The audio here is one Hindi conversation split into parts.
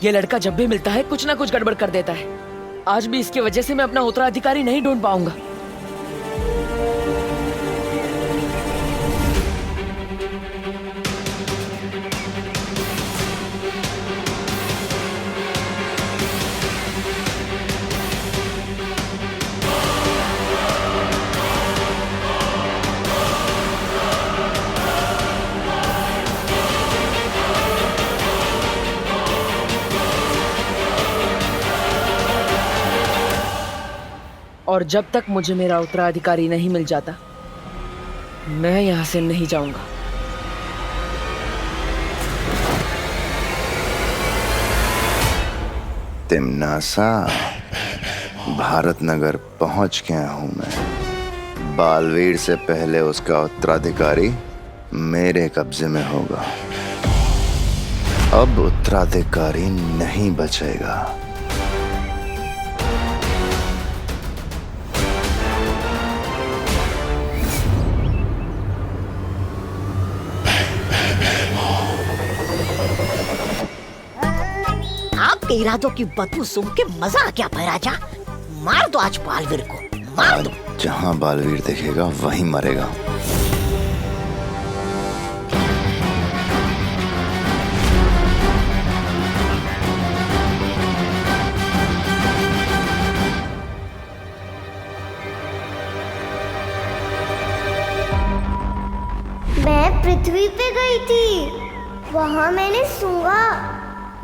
ये लड़का जब भी मिलता है कुछ ना कुछ गड़बड़ कर देता है। आज भी इसकी वजह से मैं अपना उत्तराधिकारी नहीं ढूंढ पाऊंगा। और जब तक मुझे मेरा उत्तराधिकारी नहीं मिल जाता, मैं यहां से नहीं जाऊंगा। तिम्नासा, भारत नगर पहुंच गया हूं मैं। बालवीर से पहले उसका उत्तराधिकारी मेरे कब्जे में होगा। अब उत्तराधिकारी नहीं बचेगा। आपके इरादों की बदबू सूंघ के मजा आ गया भैराजा। मार दो आज बालवीर को, मार दो। जहां बालवीर देखेगा वहीं मरेगा। मैं पृथ्वी पे गई थी, वहाँ मैंने सूंघा,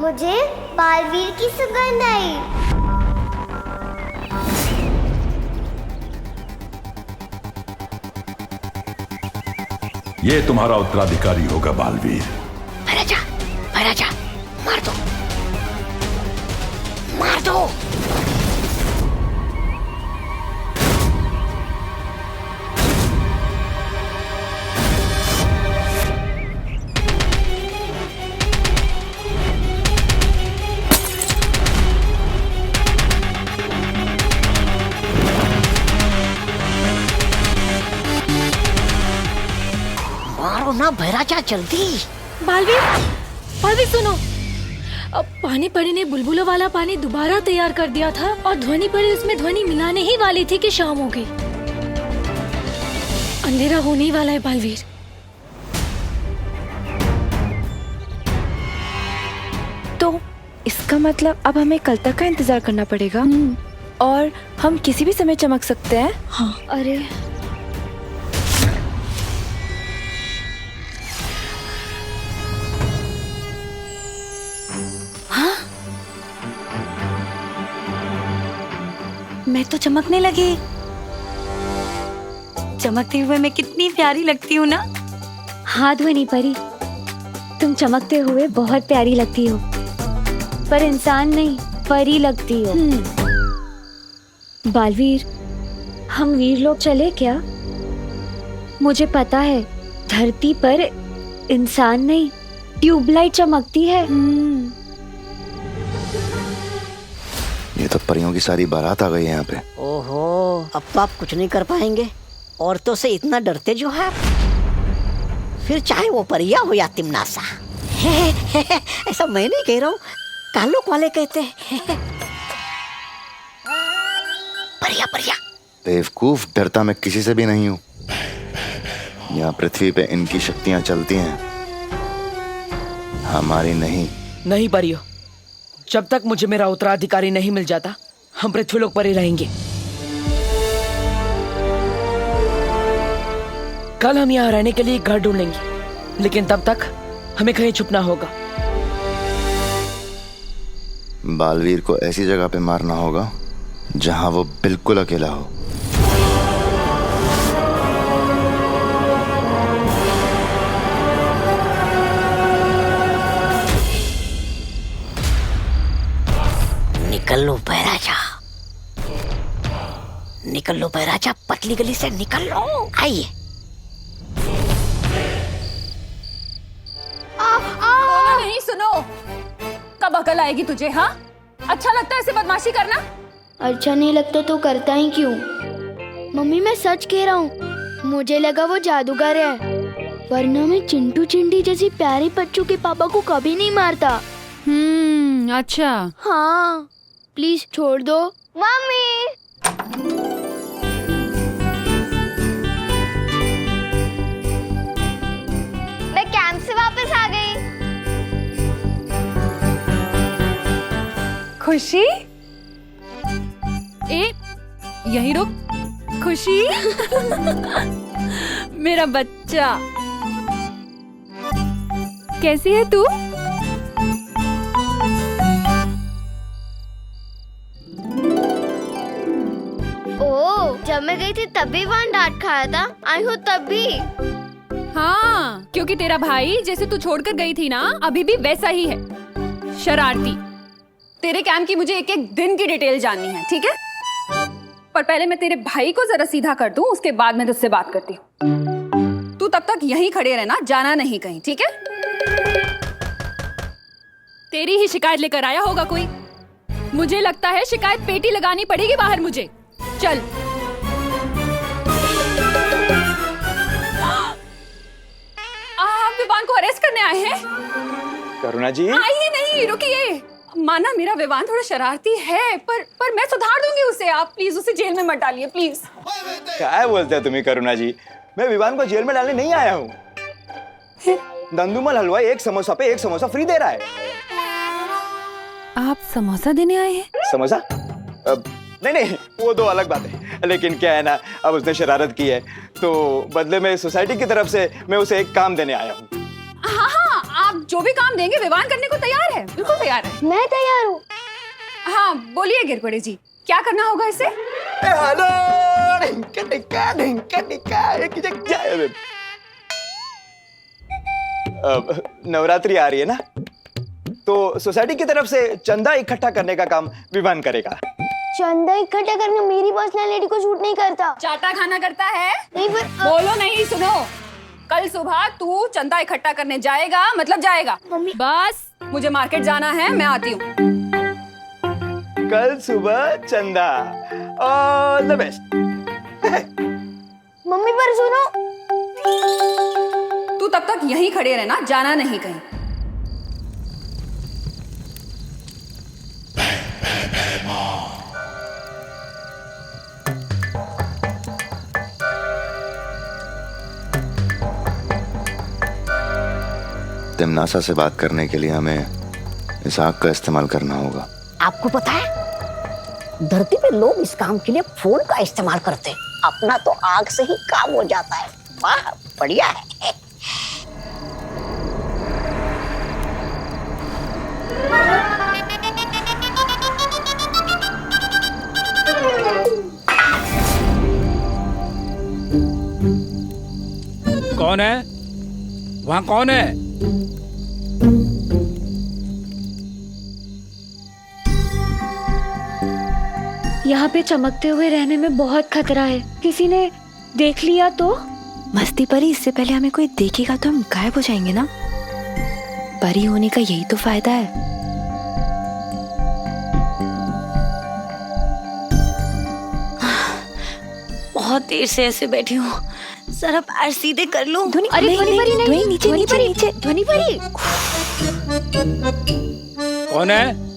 मुझे बालवीर की सुगंध आई। ये तुम्हारा उत्तराधिकारी होगा बालवीर। भैराजा, भैराजा, मार दो, मार दो। मारो ना भैराजा, जल्दी। बालवीर, बालवीर सुनो। अब पानी परी ने बुलबुलों वाला पानी दोबारा तैयार कर दिया था और ध्वनि परी उसमें ध्वनि मिलाने ही वाली थी कि शाम हो गई। अंधेरा होने ही वाला है बालवीर। तो इसका मतलब अब हमें कल तक का इंतजार करना पड़ेगा और हम किसी भी समय चमक सकते हैं। हाँ। अरे मैं तो चमकने लगी। चमकते हुए मैं कितनी प्यारी लगती हूँ ना। हाँ ध्वनि परी, तुम चमकते हुए बहुत प्यारी लगती हो, पर इंसान नहीं परी लगती हो। बालवीर, हम वीर लोग चले क्या? मुझे पता है धरती पर इंसान नहीं ट्यूबलाइट चमकती है। ये तो परियों की सारी बारात आ गई है यहाँ पे। ओहो, अब तो आप कुछ नहीं कर पाएंगे। औरतों से इतना डरते जो है, फिर चाहे वो परिया हो या तिम्नासा। ऐसा मैं नहीं कह रहा हूँ, कालोक वाले कहते हैं। परिया परिया। बेवकूफ, डरता मैं किसी से भी नहीं हूँ। यहाँ पृथ्वी पे इनकी शक्तियाँ चलती हैं, हमारी नहीं। नहीं परियो, जब तक मुझे मेरा उत्तराधिकारी नहीं मिल जाता, हम पृथ्वीलोक पर ही रहेंगे। कल हम यहाँ रहने के लिए एक घर ढूंढेंगे, लेकिन तब तक हमें कहीं छुपना होगा। बालवीर को ऐसी जगह पे मारना होगा जहां वो बिल्कुल अकेला हो। निकल लो भैराजा, निकल लो भैराजा, पतली गली से निकल लो। आइए। नहीं सुनो, कब अकल आएगी तुझे? हाँ, अच्छा लगता है ऐसे बदमाशी करना? अच्छा नहीं लगता तो करता ही क्यों? मम्मी मैं सच कह रहा हूँ, मुझे लगा वो जादूगर है, वरना मैं चिंटू चिंटी जैसी प्यारी बच्चों के पापा को कभी नहीं मारता। अच्छा। हाँ प्लीज छोड़ दो। मम्मी मैं कैंप से वापस आ गई। खुशी, यहीं रुक। खुशी मेरा बच्चा, कैसी है तू? ओह, जब मैं गई थी तब भी वहाँ डांट खाया था, आई हूँ तब भी। हाँ, क्योंकि तेरा भाई जैसे तू छोड़कर गई थी ना, अभी भी वैसा ही है, शरारती। तेरे कैंप की मुझे एक एक दिन की डिटेल जाननी है, ठीक है? पर पहले मैं तेरे भाई को जरा सीधा कर दूं, उसके बाद मैं तुझसे बात करती हूँ। तू तब तक यहीं खड़े रहना, जाना नहीं कहीं, ठीक है? तेरी ही शिकायत लेकर आया होगा कोई। मुझे लगता है शिकायत पेटी लगानी पड़ेगी बाहर मुझे। चल। आप विवान को अरेस्ट करने आए हैं? करुणा जी, आइए नहीं, रुकिए। माना मेरा विवान थोड़ा शरारती है, पर मैं सुधार दूंगी उसे। आप प्लीज उसे जेल में मत डालिए, प्लीज। क्या बोलते हैं तुम्हें करुणा जी? मैं विवान को जेल में डालने नहीं आया हूँ। दंदुमल हलवाई एक समोसा पे एक समोसा फ्री दे रहा है। आप समोसा देने आए हैं? समोसा? नहीं, वो दो अलग बात है। लेकिन क्या है ना, अब उसने शरारत की है तो बदले में सोसाइटी की तरफ से मैं उसे एक काम देने आया हूँ। हाँ, आप जो भी काम देंगे विवान करने को तैयार है, बिल्कुल तैयार है। मैं तैयार हूँ। हाँ बोलिए गिरपड़े जी, क्या करना होगा इसे? नवरात्रि आ रही है ना, तो सोसाइटी की तरफ से चंदा इकट्ठा करने का काम विवान करेगा। चंदा इकट्ठा करना मेरी पर्सनालिटी को शूट नहीं करता। चाटा खाना करता है? नहीं पर बोलो नहीं, सुनो। कल सुबह तू चंदा इकट्ठा करने जाएगा, मतलब जाएगा। मम्मी। बस मुझे मार्केट जाना है, मैं आती हूँ। कल सुबह चंदा, ऑल द बेस्ट। मम्मी पर सुनो। तू तब तक यहीं खड़े रहना, जाना नहीं कहीं। तिमनासा से बात करने के लिए हमें इस आग का इस्तेमाल करना होगा। आपको पता है, धरती पे लोग इस काम के लिए फोन का इस्तेमाल करते हैं। अपना तो आग से ही काम हो जाता है। वाह, बढ़िया है। कौन है वहाँ? कौन है? यहाँ पे चमकते हुए रहने में बहुत खतरा है, किसी ने देख लिया तो? मस्ती परी, इससे पहले हमें कोई देखेगा तो हम गायब हो जाएंगे ना। परी होने का यही तो फायदा है। बहुत देर से ऐसे बैठी हूँ, जरा पैर सीधे कर लूं। अरे ध्वनि परी नहीं, नीचे नीचे नीचे। ध्वनि परी। कौन है?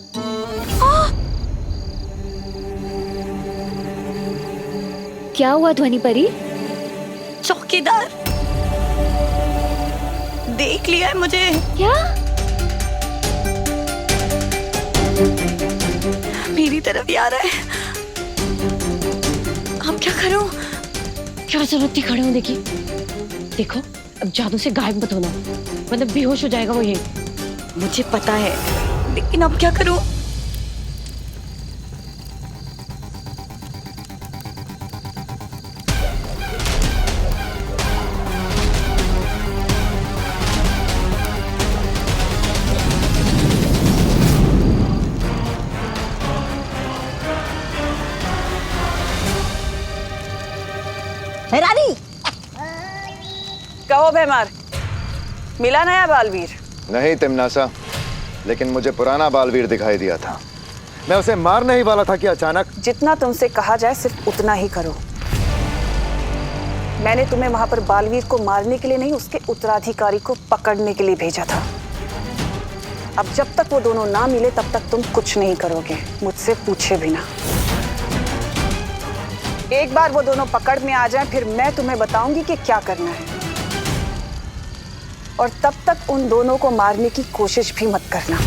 क्या हुआ ध्वनि परी? चौकीदार देख लिया है मुझे। क्या? मेरी तरफ ही आ रहा है। अब क्या करूं? क्या जरूरत थी खड़े होने की? देखो, अब जादू से गायब मत होना, मतलब बेहोश हो जाएगा वो। ये मुझे पता है, लेकिन अब क्या करूं? रानी, कहो भैमार, मिला नया बालवीर? नहीं तिमनासा, लेकिन मुझे पुराना बालवीर दिखाई दिया था। मैं उसे मारने ही वाला था कि अचानक। जितना तुमसे कहा जाए सिर्फ उतना ही करो। मैंने तुम्हें वहां पर बालवीर को मारने के लिए नहीं, उसके उत्तराधिकारी को पकड़ने के लिए भेजा था। अब जब तक वो दोनों ना मिले तब तक तुम कुछ नहीं करोगे, मुझसे पूछे बिना। एक बार वो दोनों पकड़ में आ जाएं, फिर मैं तुम्हें बताऊंगी कि क्या करना है। और तब तक उन दोनों को मारने की कोशिश भी मत करना।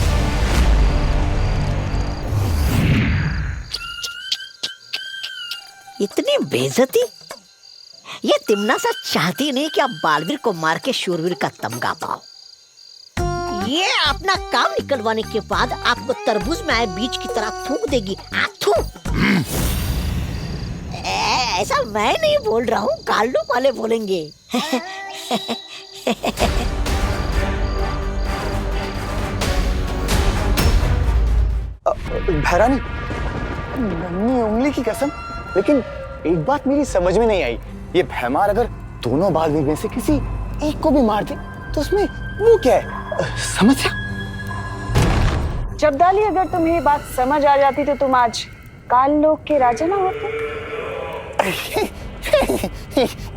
इतनी बेइज्जती? ये तिम्नासा चाहती नहीं कि आप बालवीर को मार के शूरवीर का तमगा पाओ। ये अपना काम निकलवाने के बाद आपको तरबूज में आए बीज की तरह थूक देगी। थू। ऐसा मैं नहीं बोल रहा हूँ, काल्डो वाले बोलेंगे। भैरानी, नन्ही उंगली की कसम, लेकिन एक बात मेरी समझ में नहीं आई। ये भैमार अगर दोनों बालवीर में से किसी एक को भी मार दे तो उसमें वो क्या है? समस्या? जब्दाली, अगर तुम्हें ये बात समझ आ जाती तो तुम आज काल लोक के राजा ना होते।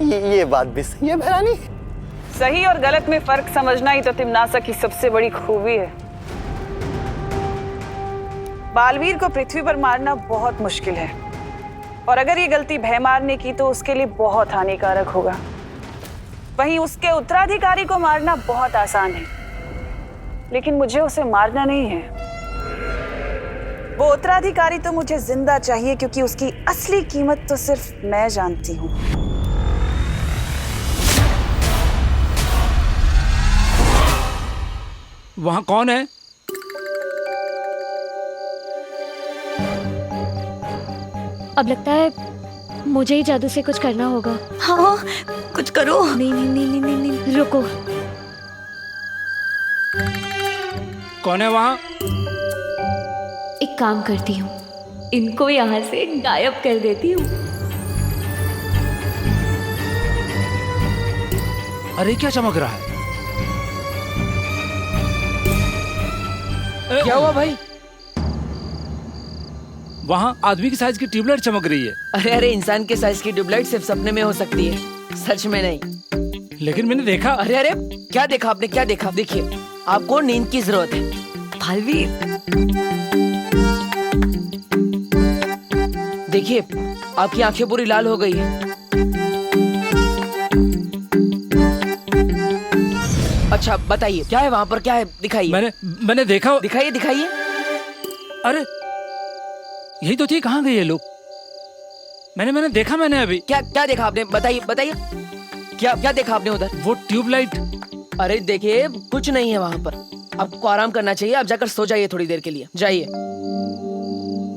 ये बात भी सही है भैरानी। सही और गलत में फर्क समझना ही तो तिम्नासा की सबसे बड़ी खूबी है। बालवीर को पृथ्वी पर मारना बहुत मुश्किल है, और अगर ये गलती भैमार ने की तो उसके लिए बहुत हानिकारक होगा। वहीं उसके उत्तराधिकारी को मारना बहुत आसान है, लेकिन मुझे उसे मारना नहीं है। वो उत्तराधिकारी तो मुझे जिंदा चाहिए, क्योंकि उसकी असली कीमत तो सिर्फ मैं जानती हूँ। वहाँ कौन है? अब लगता है मुझे ही जादू से कुछ करना होगा। हाँ, कुछ करो। नहीं नहीं नहीं नहीं नहीं, नहीं। रुको। कौन है वहाँ? एक काम करती हूँ, इनको यहाँ से गायब कर देती हूँ। अरे क्या चमक रहा है? क्या हुआ भाई? वहाँ आदमी की साइज की ट्यूबलाइट चमक रही है। अरे अरे, इंसान के साइज की ट्यूबलाइट सिर्फ सपने में हो सकती है, सच में नहीं। लेकिन मैंने देखा। अरे अरे, क्या देखा आपने? क्या देखा? देखिए, आपको नींद की जरूरत है बालवीर। देखिए, आपकी आंखें पूरी लाल हो गई है। अच्छा बताइए, क्या है वहाँ पर? क्या है? दिखाइए। मैंने देखा। दिखाइए दिखाइए। अरे यही तो थी, कहाँ गए ये लोग? मैंने देखा। मैंने अभी क्या देखा आपने? बताइए बताइए, क्या देखा आपने उधर? वो ट्यूबलाइट। अरे देखिए, कुछ नहीं है वहाँ पर। आपको आराम करना चाहिए, आप जाकर सो जाइए थोड़ी देर के लिए, जाइए।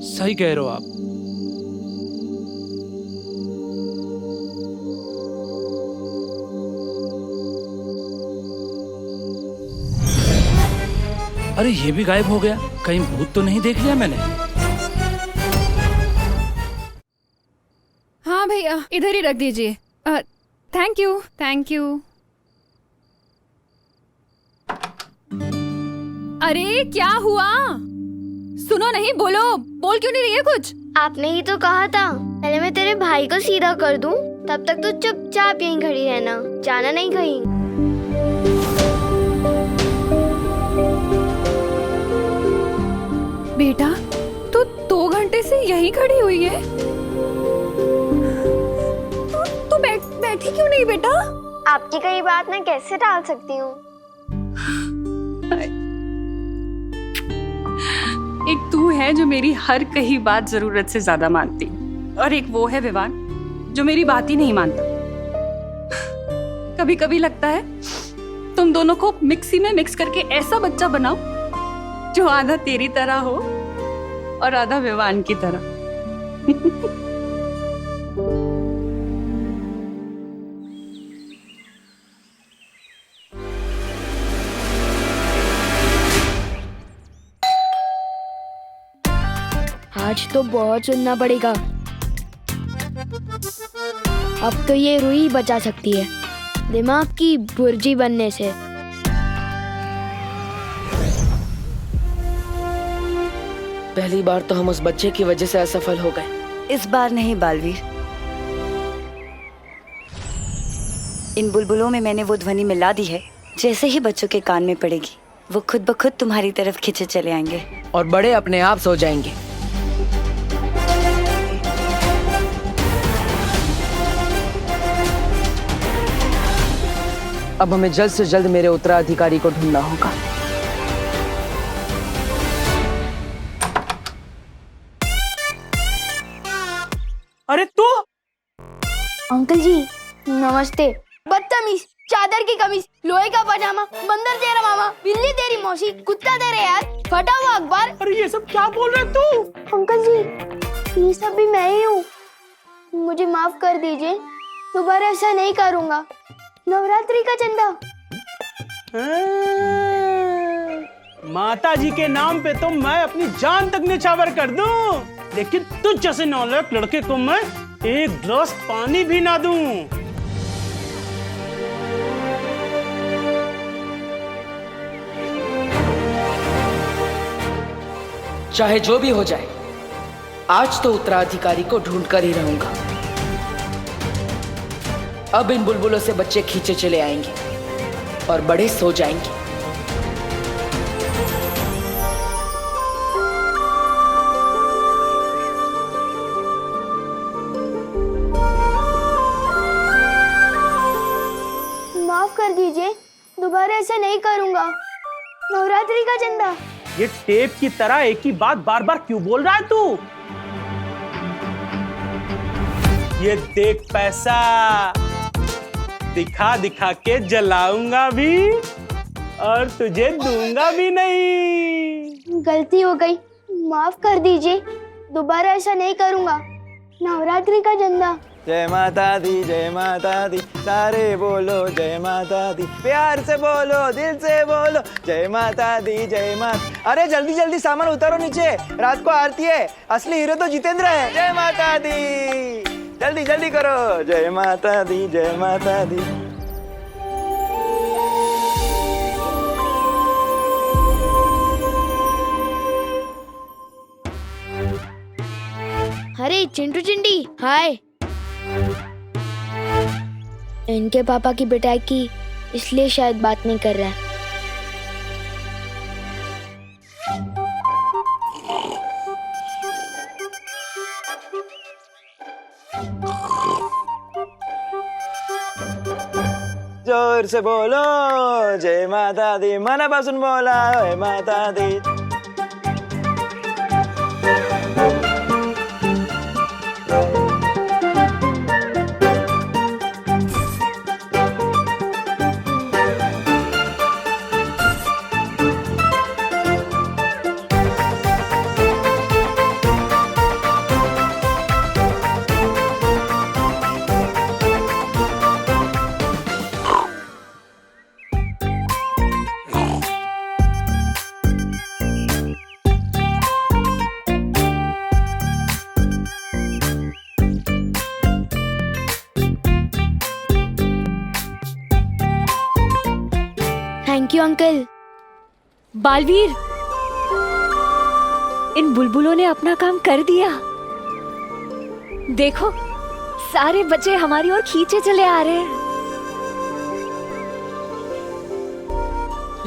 सही कह रहे हो आप। अरे ये भी गायब हो गया, कहीं भूत तो नहीं देख लिया मैंने? हाँ भैया, इधर ही रख दीजिए। Thank you thank you. अरे क्या हुआ? सुनो नहीं, बोल क्यों नहीं रही है कुछ? आपने ही तो कहा था पहले मैं तेरे भाई को सीधा कर दूं, तब तक तो चुपचाप यहीं खड़ी रहना, जाना नहीं कहीं। बेटा, तू 2 घंटे से यहीं खड़ी हुई है। तू बैठी क्यों नहीं बेटा? आपकी कई बात मैं कैसे टाल सकती हूँ? एक तू है जो मेरी हर कही बात जरूरत से ज्यादा मानती, और एक वो है विवान जो मेरी बात ही नहीं मानता। कभी कभी लगता है तुम दोनों को मिक्सी में मिक्स करके ऐसा बच्चा बनाओ जो आधा तेरी तरह हो और आधा विवान की तरह। आज तो बहुत सुनना पड़ेगा। अब तो ये रूही बचा सकती है दिमाग की बुर्जी बनने से। पहली बार तो हम उस बच्चे की वजह से असफल हो गए। इस बार नहीं बालवीर, इन बुलबुलों में मैंने वो ध्वनि मिला दी है, जैसे ही बच्चों के कान में पड़ेगी वो खुद ब खुद तुम्हारी तरफ खींचे चले आएंगे। और बड़े अपने आप सो जाएंगे। अब हमें जल्द से जल्द मेरे उत्तराधिकारी को ढूंढना होगा। अरे तू? अंकल जी नमस्ते। बदतमीज, चादर की कमीज, लोहे का पजामा, बंदर तेरा मामा, बिल्ली तेरी मौसी, कुत्ता तेरे यार, फटा हुआ अखबार। अरे ये सब क्या बोल रहे तू? अंकल जी ये सब भी मैं ही हूँ, मुझे माफ कर दीजिए, दोबारा ऐसा नहीं करूँगा। नवरात्रि का चंदा। माता जी के नाम पे तो मैं अपनी जान तक निछावर कर दूं, लेकिन तुझ जैसे नालायक लड़के को मैं एक गिलास पानी भी ना दूं। चाहे जो भी हो जाए, आज तो उत्तराधिकारी को ढूंढ कर ही रहूंगा। अब इन बुलबुलों से बच्चे खींचे चले आएंगे और बड़े सो जाएंगे। माफ कर दीजिए, दोबारा ऐसा नहीं करूँगा। नवरात्रि का चंदा। ये टेप की तरह एक ही बात बार बार क्यों बोल रहा है तू? ये देख पैसा, दिखा दिखा के जलाऊंगा भी और तुझे दूंगा भी नहीं। गलती हो गई, माफ कर दीजिए, दोबारा ऐसा नहीं करूँगा। नवरात्रि का चंदा। जय माता दी, सारे बोलो जय माता दी, प्यार से बोलो, दिल से बोलो, जय माता दी, जय माता। अरे जल्दी जल्दी सामान उतारो नीचे, रात को आरती है, असली हीरो तो जितेंद्र है। जय माता दी, जल्दी जल्दी करो, जय माता दी, जय माता दी। अरे चिंटू चिंडी, हाय। इनके पापा की पिटाई की, इसलिए शायद बात नहीं कर रहा है। जोर से बोलो जय माता दी, मनापासून बोला जय माता दी। Thank you uncle. बालवीर, इन बुलबुलों ने अपना काम कर दिया। देखो, सारे बच्चे हमारी ओर खींचे चले आ रहे हैं।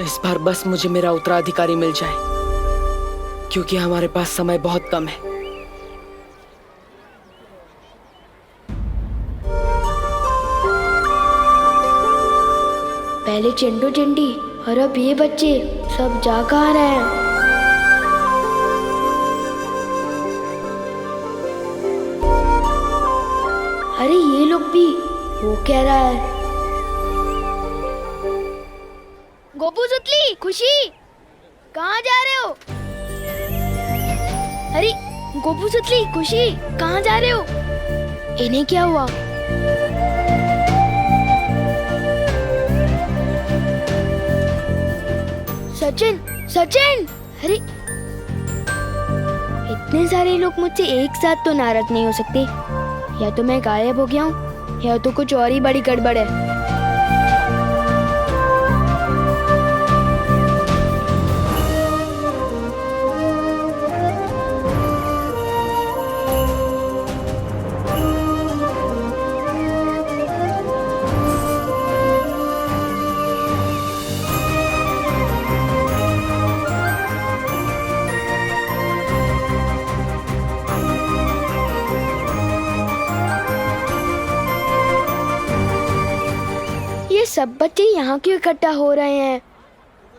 इस बार बस मुझे मेरा उत्तराधिकारी मिल जाए, क्योंकि हमारे पास समय बहुत कम है। पहले चिंटू चिंडी और अब ये बच्चे सब जा कहाँ रहे हैं? अरे ये लोग भी, वो कह रहा है। गोपू सुतली, खुशी, कहाँ जा रहे हो? अरे गोपू सुतली, खुशी, कहाँ जा रहे हो? इन्हें क्या हुआ? सचिन, सचिन, अरे इतने सारे लोग मुझसे एक साथ तो नाराज नहीं हो सकते। या तो मैं गायब हो गया हूँ, या तो कुछ और ही बड़ी गड़बड़ है। सब बच्चे यहाँ क्यों इकट्ठा हो रहे हैं?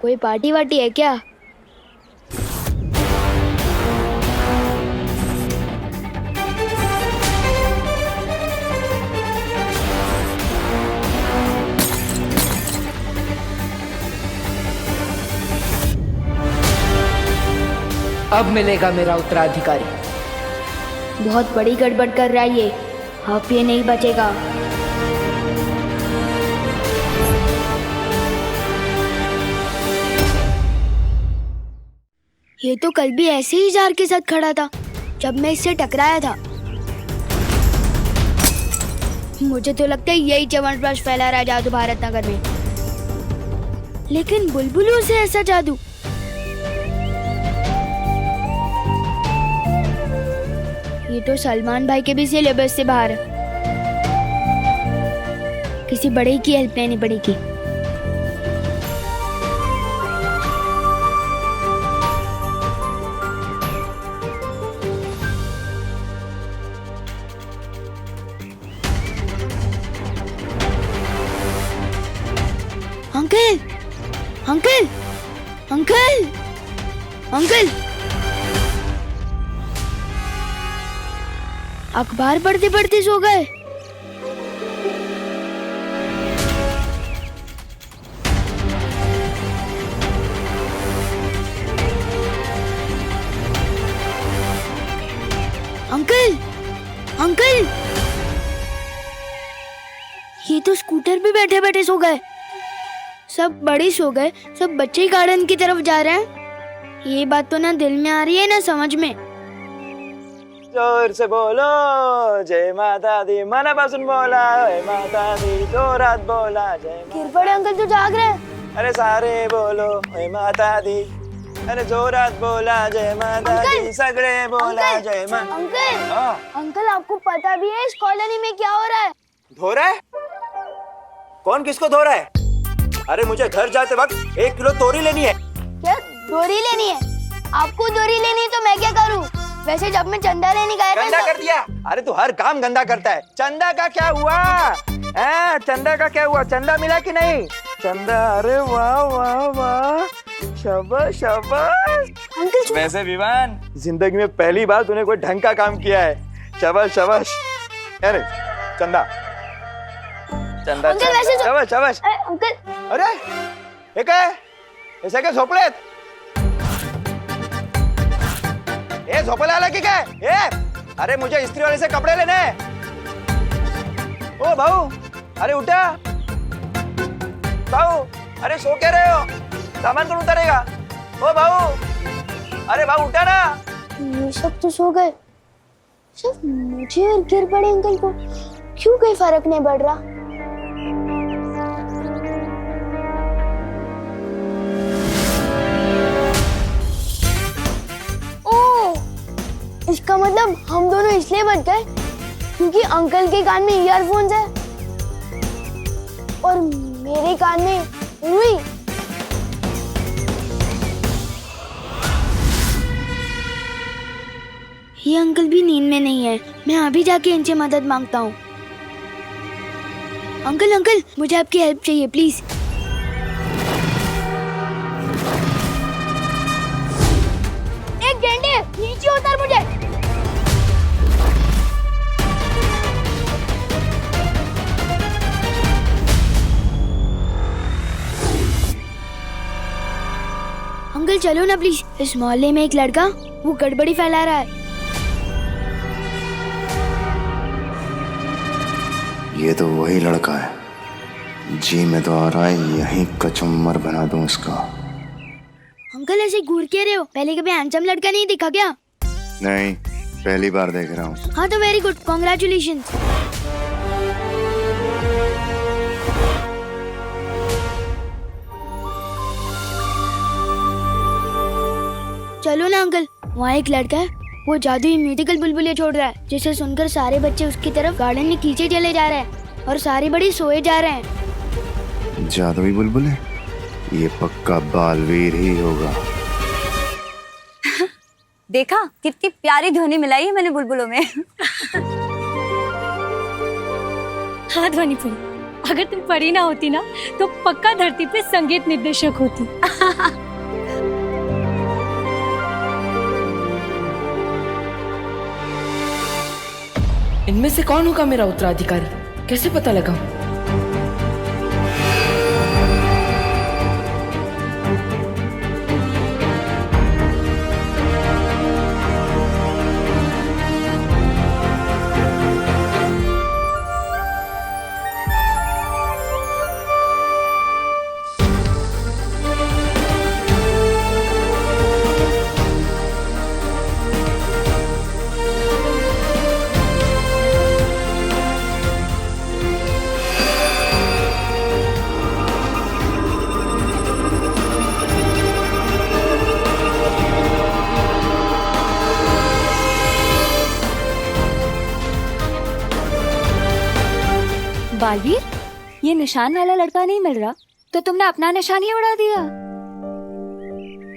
कोई पार्टी वार्टी है क्या? अब मिलेगा मेरा उत्तराधिकारी। बहुत बड़ी गड़बड़ कर रहा है ये, अब ये नहीं बचेगा। ये तो कल भी ऐसे ही जार के साथ खड़ा था जब मैं इससे टकराया था। मुझे तो लगता है यही च्यवनप्राश फैला रहा है जादू भारत नगर में। लेकिन बुलबुलों से ऐसा जादू? ये तो सलमान भाई के भी सिलेबस से बाहर है। किसी बड़े की हेल्प लेनी पड़ेगी। अंकल, अंकल, अंकल, अंकल, अखबार पढ़ते पढ़ते सो गए। अंकल, अंकल, ये तो स्कूटर पे बैठे बैठे सो गए। सब बड़े सो गए, सब बच्चे गार्डन की तरफ जा रहे हैं। ये बात तो ना दिल में आ रही है ना समझ में। जोर से बोलो जय माता दी, मन बसन बोला जय माता दी, जोरात बोला जय किरपड़े अंकल तो जाग रहे हैं। अरे सारे बोलो जय माता दी, अरे जोरात बोला जय माता दी, सगड़े बोला जय माता। अंकल, अंकल आपको पता भी है इस कॉलोनी में क्या हो रहा है? धो रहा है? कौन किसको धो रहा है? अरे मुझे घर जाते वक्त 1 किलो तोरी लेनी है। क्या दोरी लेनी है? आपको दोरी लेनी है तो मैं क्या करूं? वैसे जब मैं चंदा लेने गया था गंदा कर दिया। अरे तू हर काम गंदा करता है। चंदा का क्या हुआ? चंदा का क्या हुआ? चंदा मिला कि नहीं? चंदा, अरे वाह वाह वाह, शाबाश शाबाश। अंकल वैसे विवान, जिंदगी में पहली बार तूने कोई ढंग का काम किया है। शाबाश शाबाश। अरे चंदा, चंदा, अंकल वैसे शाबाश शाबाश। अंकल, अरे हे काय? हे सगळे झोपलेत? ए झोपायला आला की काय? अरे मुझे इस्त्री वाले से कपड़े लेने हैं। ओ भाऊ, अरे उठा भाऊ, अरे सो क्या रहे हो? सामान कौन उतारेगा? ओ भाऊ, अरे भाऊ उठा ना। ये सब तो सो गए, सिर्फ मुझे और किरपड़े अंकल को क्यों कोई फर्क नहीं पड़ रहा? इसका मतलब हम दोनों इसलिए बच गए क्योंकि अंकल के कान में ईयरफोन्स है और मेरे कान में रुई। ये अंकल भी नींद में नहीं है। मैं अभी जाके इनसे मदद मांगता हूँ। अंकल, अंकल, मुझे आपकी हेल्प चाहिए प्लीज। एक गेंडे, नीचे उतर मुझे। अंकल चलो ना प्लीज। इस मोहल्ले में एक लड़का वो गड़बड़ी फैला रहा है। ये तो वही लड़का है। जी मैं तो आ रहा है यहीं कचुम्बर बना दूं इसका। अंकल ऐसे घूर के रहे हो? पहले कभी हैंडसम लड़का नहीं दिखा क्या? नहीं, पहली बार देख रहा हूँ। हाँ तो वेरी गुड, कॉन्ग्रेचुलेशंस। चलो ना अंकल, वहाँ एक लड़का है वो जादुई म्यूजिकल बुलबुले छोड़ रहा है जिसे सुनकर सारे बच्चे उसकी तरफ गार्डन में खींचे चले जा रहे हैं और सारे बड़े सोए जा रहे हैं। जादुई बुलबुले? ये पक्का बालवीर ही होगा। देखा कितनी प्यारी ध्वनि मिलाई है मैंने बुलबुलों में। हाँ ध्वनि फुल, अगर तुम परी ना होती ना तो पक्का धरती पे संगीत निर्देशक होती। इनमें से कौन होगा मेरा उत्तराधिकारी? कैसे पता लगाऊं? बालवीर, ये निशान वाला लड़का नहीं मिल रहा तो तुमने अपना निशान ही उड़ा दिया।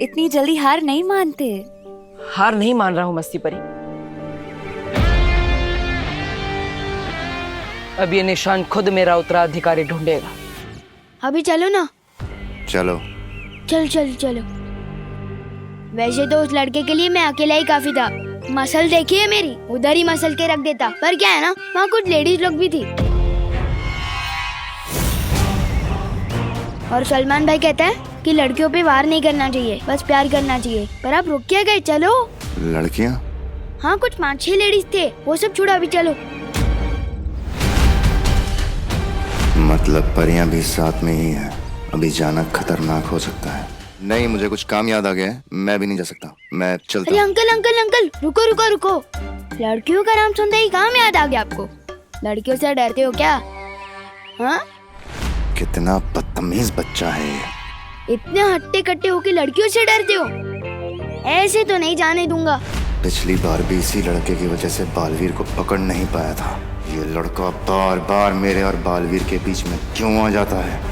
इतनी जल्दी हार नहीं मानते। हार नहीं मान रहा हूं मस्ती परी। अब ये निशान खुद मेरा उत्तराधिकारी ढूंढेगा। अभी चलो ना। चलो चल चल चलो। वैसे तो उस लड़के के लिए मैं अकेला ही काफी था। मसल देखी है मेरी, उधर ही मसल के रख देता। पर क्या है ना, वहाँ कुछ लेडीज लोग भी थी। और सलमान भाई कहता है कि लड़कियों पे वार नहीं करना चाहिए, बस प्यार करना चाहिए। पर आप रुक क्या गए? चलो। लड़कियां? हाँ, कुछ 5-6 लेडीज थे, वो सब छोड़ो, अभी चलो। मतलब परियां भी साथ में ही हैं। अभी जाना खतरनाक हो सकता है। नहीं, मुझे कुछ काम याद आ गया है, मैं भी नहीं जा सकता, मैं चलता अरे हूं। अंकल अंकल अंकल, रुको रुको रुको। लड़कियों का नाम सुनते ही काम याद आ गया आपको? लड़कियों से डरते हो क्या? हाँ, कितना बदतमीज बच्चा है ये। इतने हट्टे कट्टे होके लड़कियों से डरते हो? ऐसे तो नहीं जाने दूंगा। पिछली बार भी इसी लड़के की वजह से बालवीर को पकड़ नहीं पाया था। ये लड़का बार बार मेरे और बालवीर के बीच में क्यों आ जाता है?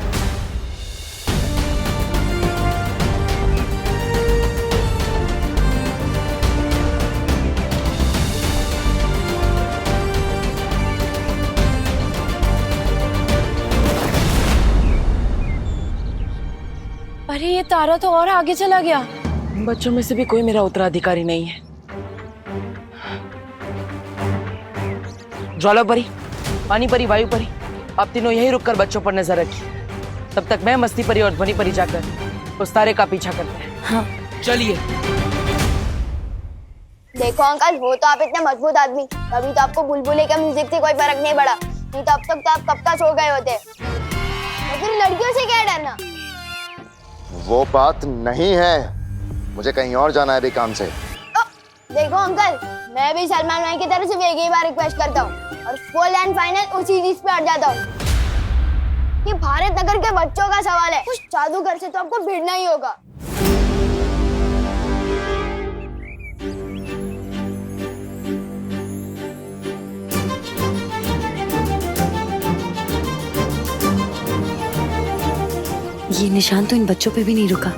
अरे ये तारा तो और आगे चला गया। बच्चों में से भी कोई मेरा उत्तराधिकारी नहीं है। ज्वाला परी, पानी परी, वायु परी, आप तीनों यही रुककर बच्चों पर नजर रखिए। तब तक मैं, मस्ती परी और ध्वनि परी जाकर उस तारे का पीछा करते हैं। हाँ चलिए। देखो अंकल, हो तो आप इतने मजबूत आदमी, तभी तो आपको बुलबुले का म्यूजिक से कोई फर्क नहीं पड़ा। नहीं तो अब तक तो आप कब का सो गए होते। तो फिर लड़कियों से क्या डरना? वो बात नहीं है, मुझे कहीं और जाना है भी काम से। देखो अंकल, मैं भी सलमान भाई की तरफ से एक ही बार रिक्वेस्ट करता हूँ और फुल एंड फाइनल उसी चीज पे अड़ जाता हूँ कि भारत नगर के बच्चों का सवाल है। उस जादूगर से तो आपको भिड़ना ही होगा। ये निशान तो इन बच्चों पे भी नहीं रुका।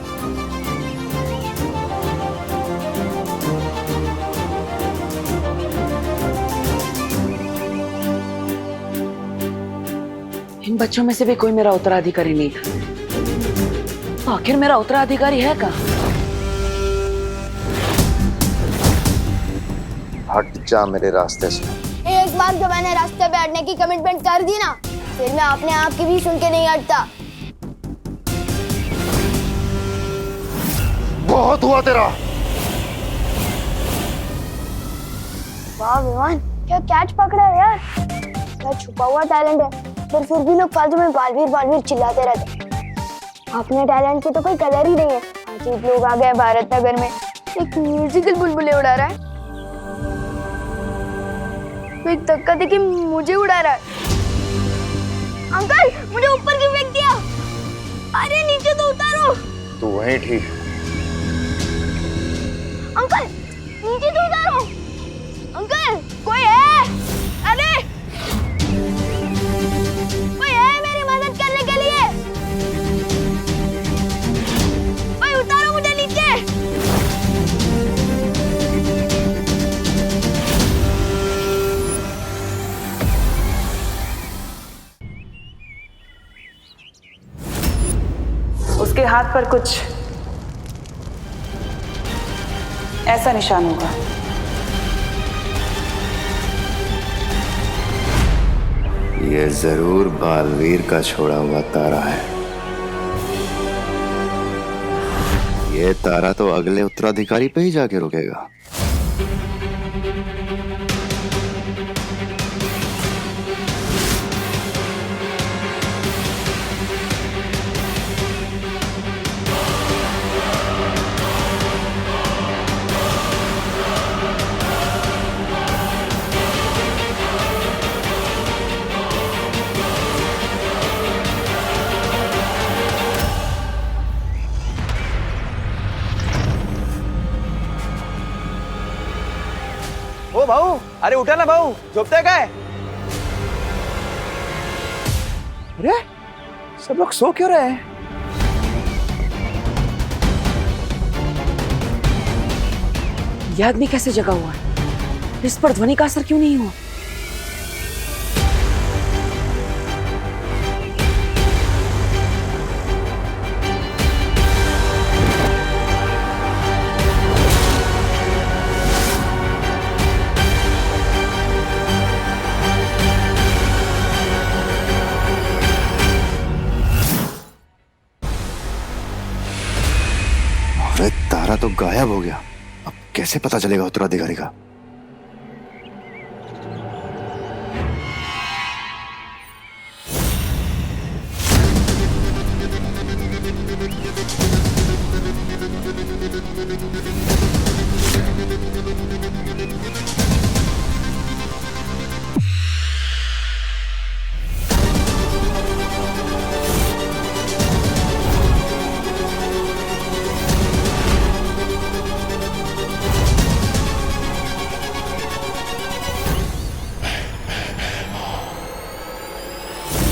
इन बच्चों में से भी कोई मेरा उत्तराधिकारी नहीं था। आखिर मेरा उत्तराधिकारी है कहाँ? हट जा मेरे रास्ते से। एक बार जो मैंने रास्ते पे हटने की कमिटमेंट कर दी ना, फिर मैं अपने आप की भी सुन के नहीं हटता। बहुत हुआ तेरा। वाह विमान, क्या कैच पकड़ा है यार। क्या छुपा हुआ टैलेंट है, पर फिर भी लोग फालतू में बालवीर बालवीर चिल्लाते रहते हैं। अपने टैलेंट की तो कोई कदर ही नहीं है। अजीब लोग आ गए भारत नगर में, एक म्यूजिकल बुलबुले उड़ा रहा है, तो एक धक्का देके मुझे उड़ा रहा है। अंकल, मुझे ऊपर क्यों फेंक दिया? अरे नीचे तो उतारो। तू वहीं ठीक। अंकल, नीचे तो उतारो। अंकल, कोई है? अरे कोई है मेरी मदद करने के लिए? कोई उतारो मुझे नीचे। उसके हाथ पर कुछ ऐसा निशान होगा। ये जरूर बालवीर का छोड़ा हुआ तारा है। ये तारा तो अगले उत्तराधिकारी पे ही जाके रुकेगा। ओ भाऊ, अरे उठा ना भाऊ, झोपते काय? अरे सब लोग सो क्यों रहे हैं? यह आदमी कैसे जगा हुआ है? इस पर ध्वनि का असर क्यों नहीं हुआ? अरे तारा तो गायब हो गया। अब कैसे पता चलेगा उत्तराधिकारी का?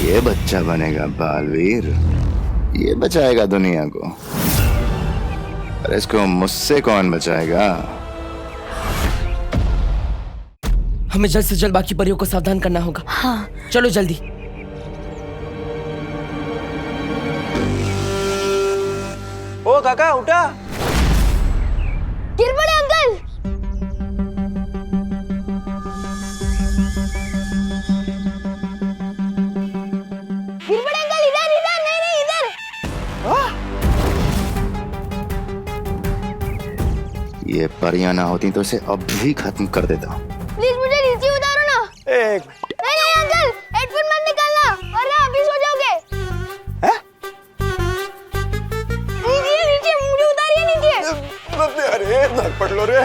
ये बच्चा बनेगा बालवीर, ये बचाएगा दुनिया को। अरे इसको मुझसे कौन बचाएगा? हमें जल्द से जल्द बाकी परियों को सावधान करना होगा। हाँ चलो जल्दी। ओ काका उठा। गिर पड़े अंकल। गिर पड़े अंकल, इधर इधर, नहीं नहीं इधर। ये परियां ना होती तो इसे अब भी खत्म कर देता। प्लीज मुझे नीचे उतारो ना। एक नहीं नहीं अंकल, हेडफोन मत निकालना वरना अभी सो जाओगे। नीचे नीचे, मुझे उतारिए नीचे। अरे भाग पड़ लो रे।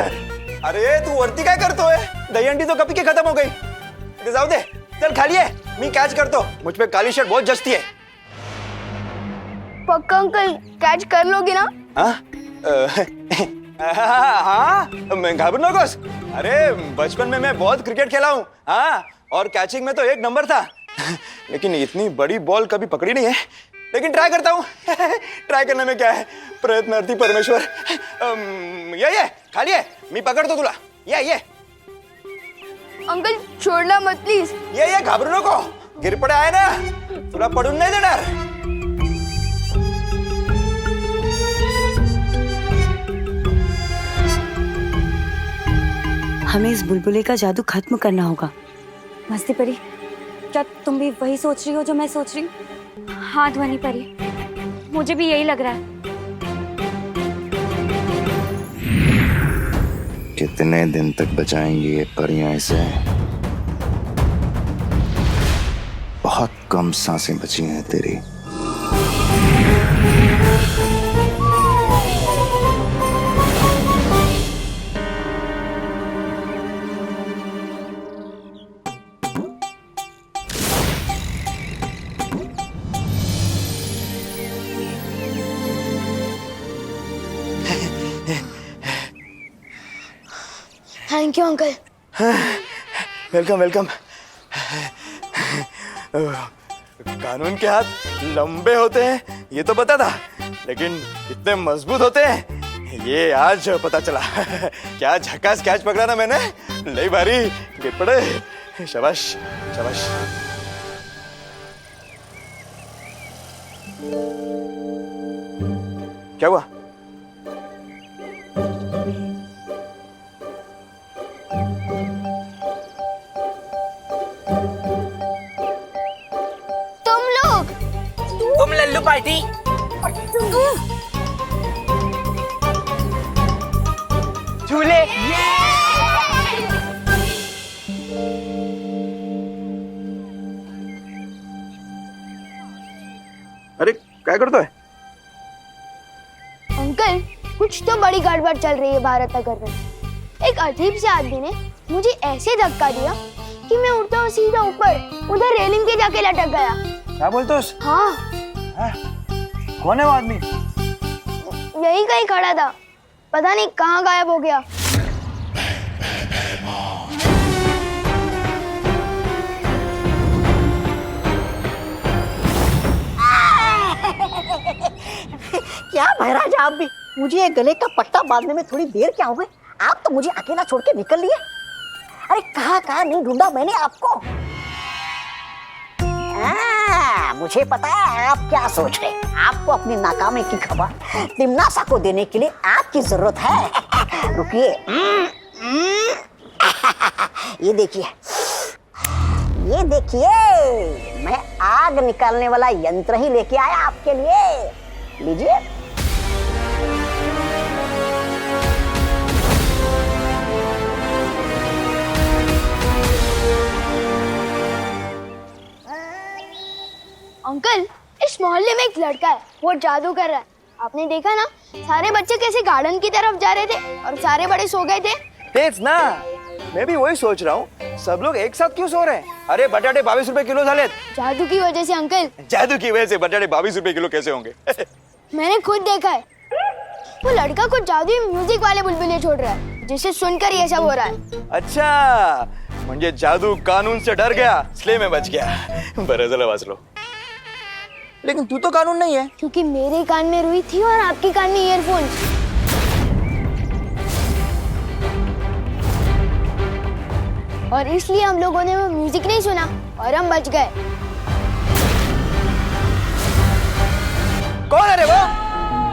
अरे तू वरती काय करतोय? दहीहंडी तो कभी के खत्म हो गई। इथे जाऊ दे, चल खाली है, मी कैच करतो। मुझ पे काली शर्ट बहुत जचती है। पक्का अंकल कैच कर लोगे ना? हाँ, मैं घाबरू नकोस। अरे बचपन में मैं बहुत क्रिकेट खेला हूँ। हाँ, और कैचिंग में तो एक नंबर था। लेकिन इतनी बड़ी बॉल कभी पकड़ी नहीं है। लेकिन ट्राई करता हूँ। ट्राई करने में क्या है, प्रयत्नार्थी परमेश्वर। ये खाली है, मी पकड़तो तुला। ये अंकल छोड़ना मत प्लीज। ये घाबरू नको, गिर पडे आहे ना, तुला पडून नाही देणार। हमें इस बुलबुले का जादू खत्म करना होगा। मस्ती परी, क्या तुम भी वही सोच रही हो जो मैं सोच रही हूँ? हाँ ध्वनि परी, मुझे भी यही लग रहा है। कितने दिन तक बचाएंगी ये परियां इसे? बहुत कम सांसें बची हैं तेरी। Thank you uncle. Welcome welcome. कानून के हाथ लंबे होते हैं ये तो पता था, लेकिन इतने मजबूत होते हैं ये आज पता चला। क्या झकास कैच पकड़ा ना मैंने, लई भारी। गिर पड़े, शाबाश शाबाश। क्या हुआ? तुम लोग, तुम लल्लू पार्टी। झूले। अरे क्या करता है? अंकल, कुछ तो बड़ी गड़बड़ चल रही है भारत नगर में। एक अजीब से आदमी ने मुझे ऐसे धक्का दिया कि मैं उड़ता हुआ सीधा ऊपर उधर रेलिंग के जाके लटक गया। क्या बोलते हो? हाँ। कौन है वो आदमी? यहीं कहीं खड़ा था, पता नहीं कहाँ गायब हो गया। क्या महाराज, आप भी मुझे ये गले का पट्टा बांधने में थोड़ी देर क्या हो गई? आप तो मुझे अकेला छोड़ के निकल लिए। अरे कहाँ नहीं ढूंढा मैंने आपको। मुझे पता है आप क्या सोच रहे हैं। आपको अपनी नाकामी की खबर तिमनासा को देने के लिए आपकी जरूरत है। रुकिए, ये देखिए, ये देखिए, मैं आग निकालने वाला यंत्र ही लेके आया आपके लिए। लीजिए। अंकल, इस मोहल्ले में एक लड़का है, वो जादू कर रहा है। आपने देखा ना, सारे बच्चे कैसे गार्डन की तरफ जा रहे थे और सारे बड़े सो गए थे। तेज ना, मैं भी वही सोच रहा हूँ, सब लोग एक साथ क्यों सो रहे हैं? अरे बटाटे 22 रुपए किलो झाले। जादू की वजह से अंकल। जादू की वजह से बटाटे 22 रुपए किलो कैसे होंगे? मैंने खुद देखा है, वो लड़का कुछ जादुई म्यूजिक वाले बुलबुले छोड़ रहा है, जिसे सुनकर ये सब हो रहा है। अच्छा, म्हणजे जादू कानून से डर गया इसलिए मैं बच गया। बरं झालं वाचलो। लेकिन तू तो कानून नहीं है। क्योंकि मेरे कान में रुई थी और आपके कान में ईयरफोन्स। और इसलिए हम लोगों ने वो म्यूजिक नहीं सुना और हम बच गए। कौन है रे वो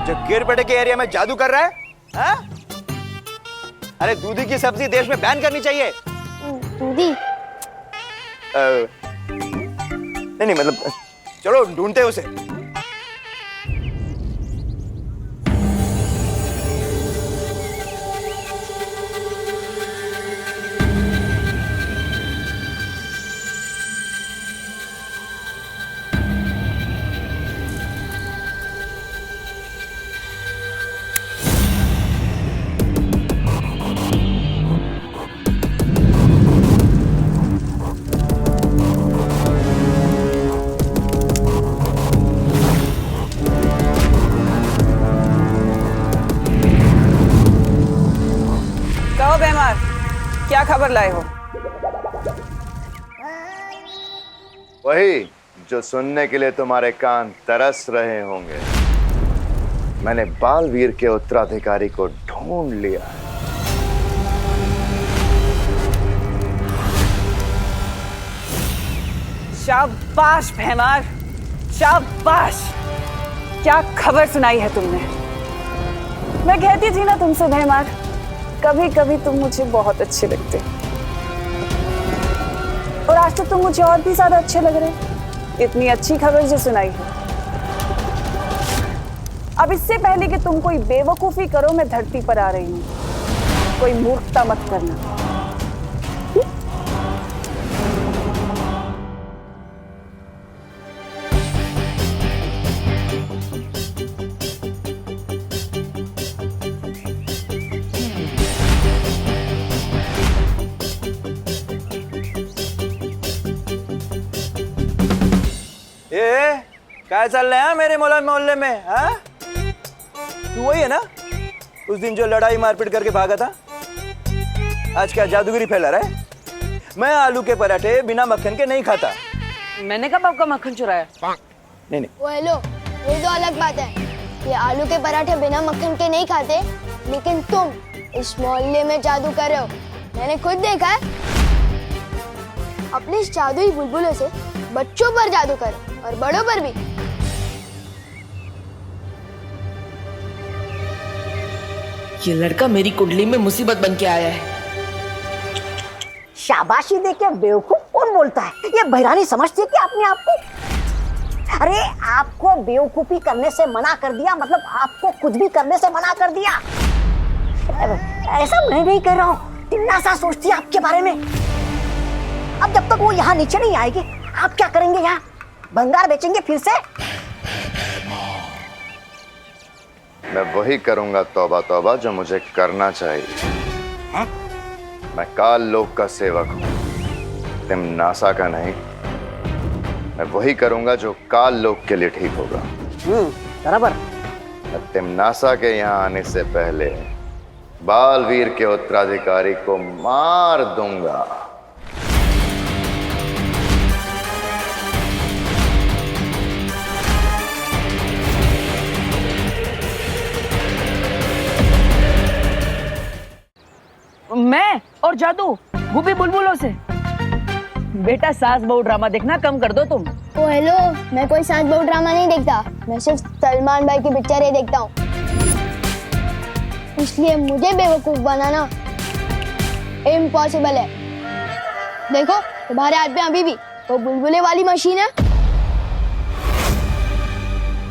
जो गिरपेटे के एरिया में जादू कर रहा है? हा? अरे दूधी की सब्जी देश में बैन करनी चाहिए। दूधी? नहीं मतलब चलो ढूंढते उसे। क्या खबर लाए हो? वही जो सुनने के लिए तुम्हारे कान तरस रहे होंगे। मैंने बालवीर के उत्तराधिकारी को ढूंढ लिया है। शाबाश भैमार, शाबाश। क्या खबर सुनाई है तुमने? मैं कहती थी ना तुमसे भैमार, कभी कभी तुम मुझे बहुत अच्छे लगते और आज तो तुम मुझे और भी ज्यादा अच्छे लग रहे। इतनी अच्छी खबर जो सुनाई है। अब इससे पहले कि तुम कोई बेवकूफी करो, मैं धरती पर आ रही हूँ। कोई मूर्खता मत करना। क्या चल रहा है मेरे मोहल्ले में? हाँ? तू वही है ना उस दिन जो लड़ाई मारपीट करके भागा था? आज क्या जादूगरी फैला रहा है? मैं आलू के पराठे बिना मक्खन के नहीं खाता। मैंने कब आपका मक्खन चुराया? नहीं। वो हेलो, ये तो अलग बात है। ये आलू के पराठे बिना मक्खन के नहीं खाते, लेकिन तुम इस मोहल्ले में जादू कर रहे हो। मैंने खुद देखा है। अपने इस जादुई बुलबुलों से बच्चों पर जादू कर और बड़ों पर भी। ये लड़का मेरी कुंडली में मुसीबत बन के आया है। शाबाशी दे के बेवकूफ कौन बोलता है? ये बहरानी समझती है कि अपने आप को? अरे आपको बेवकूफी करने से मना कर दिया मतलब आपको कुछ भी करने से मना कर दिया। ऐसा मैं नहीं कह रहा हूँ, टिन्नासा सोचती है आपके बारे में। अब जब तक वो यहाँ नीचे नहीं आएगी आप क्या करेंगे? यहाँ भंगार बेचेंगे फिर से? मैं वही करूंगा तौबा तौबा जो मुझे करना चाहिए। हाँ? मैं काल लोक का सेवक हूँ, तिम्नासा का नहीं। मैं वही करूंगा जो काल लोक के लिए ठीक होगा। बराबर। मैं तिम्नासा के यहाँ आने से पहले बालवीर के उत्तराधिकारी को मार दूंगा। मैं और जादू, वो भी बुलबुलों से। बेटा सास बहू ड्रामा देखना कम कर दो तुम। ओ हेलो, मैं कोई सास बहू ड्रामा नहीं देखता, मैं सिर्फ सलमान भाई की पिक्चरें देखता हूँ। इसलिए मुझे बेवकूफ बनाना इम्पॉसिबल है। देखो तुम्हारे हाथ में अभी भी वो बुलबुले वाली मशीन है।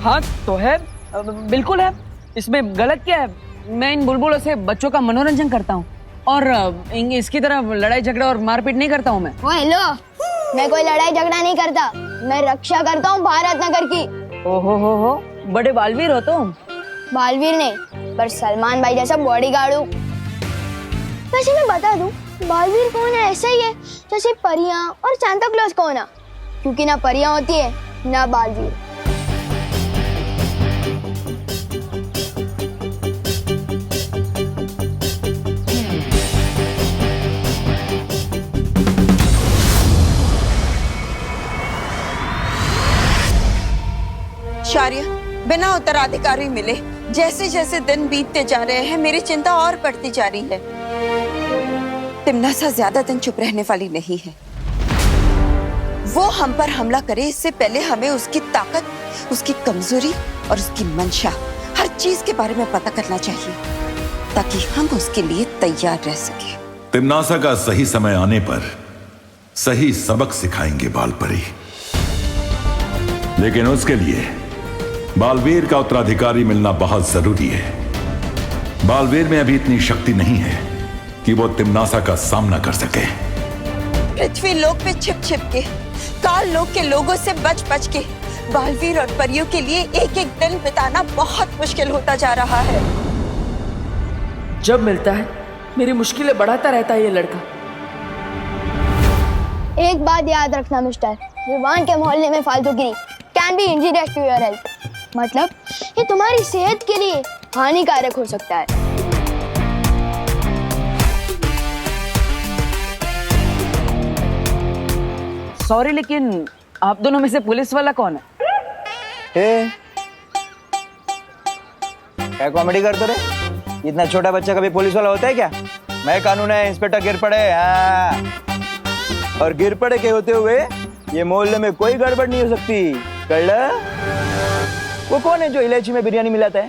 हाँ तो है, बिल्कुल है। इसमें गलत क्या है? मैं इन बुलबुलों से बच्चों का मनोरंजन करता हूँ और इसकी तरह लड़ाई झगड़ा और मारपीट नहीं करता हूँ मैं। ओ हेलो, मैं कोई लड़ाई झगड़ा नहीं करता, मैं रक्षा करता हूँ भारत नगर की। ओहो हो, बड़े बालवीर हो तुम। बालवीर नहीं, पर सलमान भाई जैसा बॉडीगार्ड हूँ। वैसे मैं बता दूं, बालवीर कौन है ऐसा ही है जैसे परियां और सांता क्लॉज कौन है, क्योंकि ना परियां होती है ना बालवीर। शारिया, बिना उत्तराधिकारी मिले जैसे जैसे दिन बीतते जा रहे हैं मेरी चिंता और बढ़ती जा रही है। तिम्नासा ज्यादा दिन चुप रहने वाली नहीं है। वो हम पर हमला करे इससे पहले हमें उसकी ताकत, उसकी कमजोरी और उसकी मंशा, हर चीज के बारे में पता करना चाहिए ताकि हम उसके लिए तैयार रह सके। तिम्नासा का सही समय आने पर सही सबक सिखाएंगे बालपरी, लेकिन उसके लिए बालवीर का उत्तराधिकारी मिलना बहुत जरूरी है। बालवीर में अभी इतनी शक्ति नहीं है कि वो तिम्नासा का सामना कर सके। पृथ्वी लोक पे छिप छिप के, काल लोक के लोगों से बच बच के बालवीर और परियों के लिए एक एक दिन बिताना बहुत मुश्किल होता जा रहा है। जब मिलता है मेरी मुश्किलें बढ़ाता रहता है ये लड़का। एक बात याद रखना मिस्टर, विवान के मोहल्ले में फालतूगिरी can be injurious to your health. मतलब ये तुम्हारी सेहत के लिए हानिकारक हो सकता है। सॉरी, लेकिन आप दोनों में से पुलिस वाला कौन है? क्या कॉमेडी करते रे? इतना छोटा बच्चा कभी पुलिस वाला होता है क्या? मैं कानून है, इंस्पेक्टर गिरपड़े। और गिरपड़े के होते हुए ये मोहल्ले में कोई गड़बड़ नहीं हो सकती। कल्ला? वो कौन है जो इलायची में बिरयानी मिलाता है?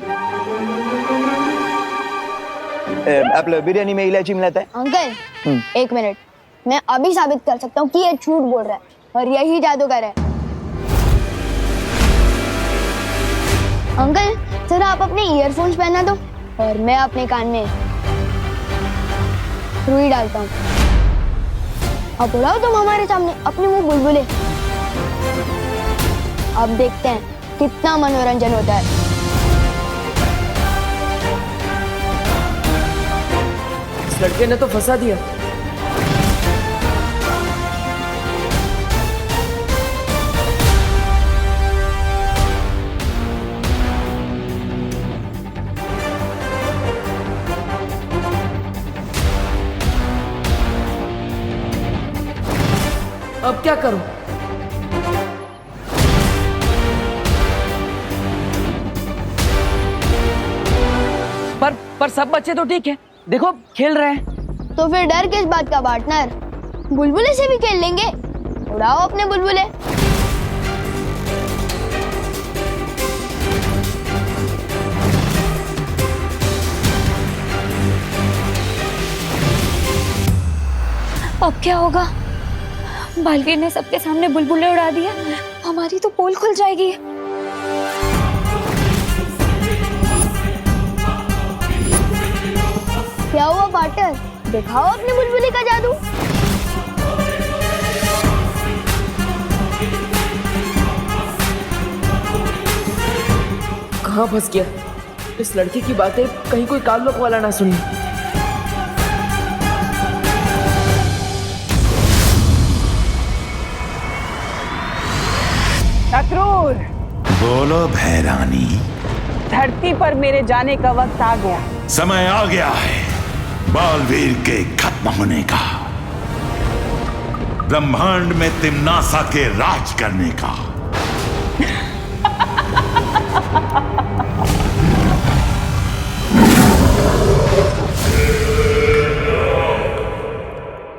आप लोग बिरयानी में इलायची मिलाता है? अंकल एक मिनट, मैं अभी साबित कर सकता हूँ कि ये झूठ बोल रहा है और यही जादूगर है। अंकल जरा आप अपने ईयरफोन्स पहना दो और मैं अपने कान में रुई डालता हूँ। अब उड़ाओ तुम हमारे सामने अपने मुंह बुलबुले। अब देखते हैं कितना मनोरंजन होता है। इस लड़के ने तो फंसा दिया। अब क्या करूं? पर सब बच्चे तो ठीक है, देखो खेल रहे हैं। तो फिर डर किस बात का पार्टनर? बुलबुले से भी खेल लेंगे, उड़ाओ अपने बुलबुले। अब क्या होगा? बालवीर ने सबके सामने बुलबुले उड़ा दिया, हमारी तो पोल खुल जाएगी। क्या हुआ पार्टनर, दिखाओ अपने बुलबुली का जादू। कहाँ फंस गया? इस लड़की की बातें कहीं कोई कालमक वाला ना सुन ले। अक्रूर, बोलो भैरानी। धरती पर मेरे जाने का वक्त आ गया। समय आ गया है बालवीर के खत्म होने का, ब्रह्मांड में तिम्नासा के राज करने का।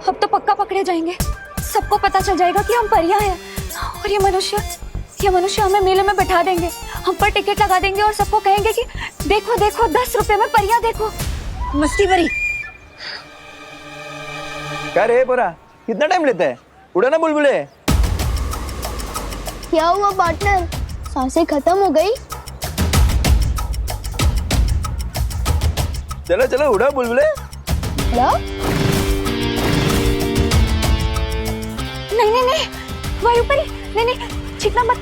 अब तो पक्का पकड़े जाएंगे, सबको पता चल जाएगा कि हम परियां हैं। और ये मनुष्य हमें मेले में बैठा देंगे, हम पर टिकट लगा देंगे और सबको कहेंगे कि देखो देखो 10 रुपए में परियां देखो। मस्ती भरी। क्या रे पूरा, कितना टाइम लेता है? उड़ा ना बुलबुले। क्या हुआ पार्टनर, सांसें खत्म हो गई? चलो चलो उड़ा बुलबुले। क्या? नहीं वायुपरी, नहीं चिकना मत।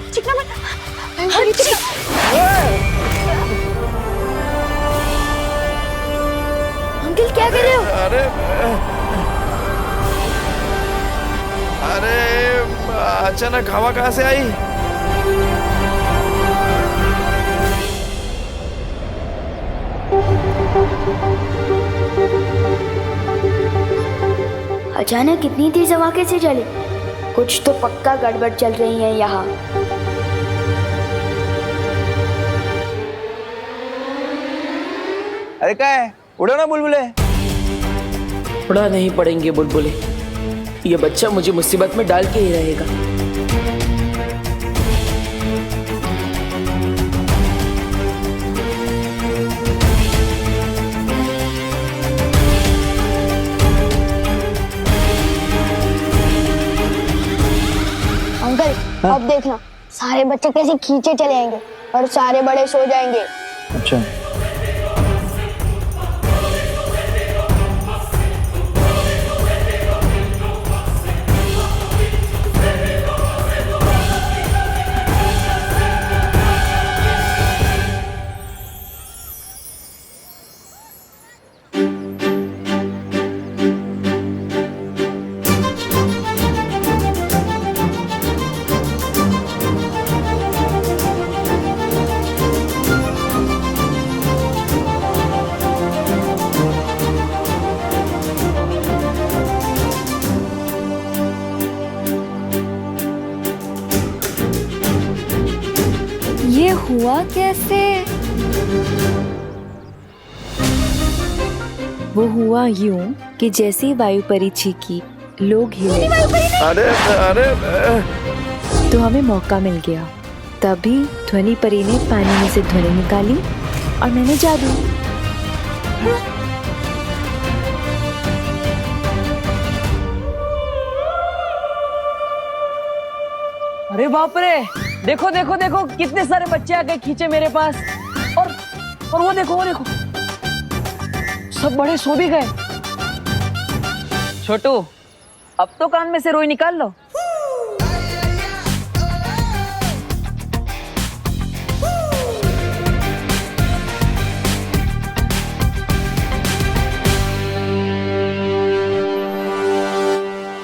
अंकल क्या कर रहे हो? अरे अचानक हवा कहाँ से आई? अचानक इतनी तेज हवा कैसे चले? कुछ तो पक्का गड़बड़ चल रही है यहाँ। अरे क्या है, उड़ो ना बुलबुले। उड़ा नहीं पड़ेंगे बुलबुले, ये बच्चा मुझे मुसीबत में डाल के ही रहेगा। अंकल अब देखना, सारे बच्चे कैसे खींचे चले आएंगे और सारे बड़े सो जाएंगे। अच्छा। ये हुआ कैसे? वो हुआ यूं कि जैसे ही वायुपरी चीखी, लोग हिले। अरे तो हमें मौका मिल गया। तभी ध्वनि परी ने पानी में से ध्वनि निकाली और मैंने जादू। अरे बाप रे, देखो देखो देखो कितने सारे बच्चे आ गए खींचे मेरे पास। और वो देखो सब बड़े सो भी गए। छोटू, अब तो कान में से रोई निकाल लो।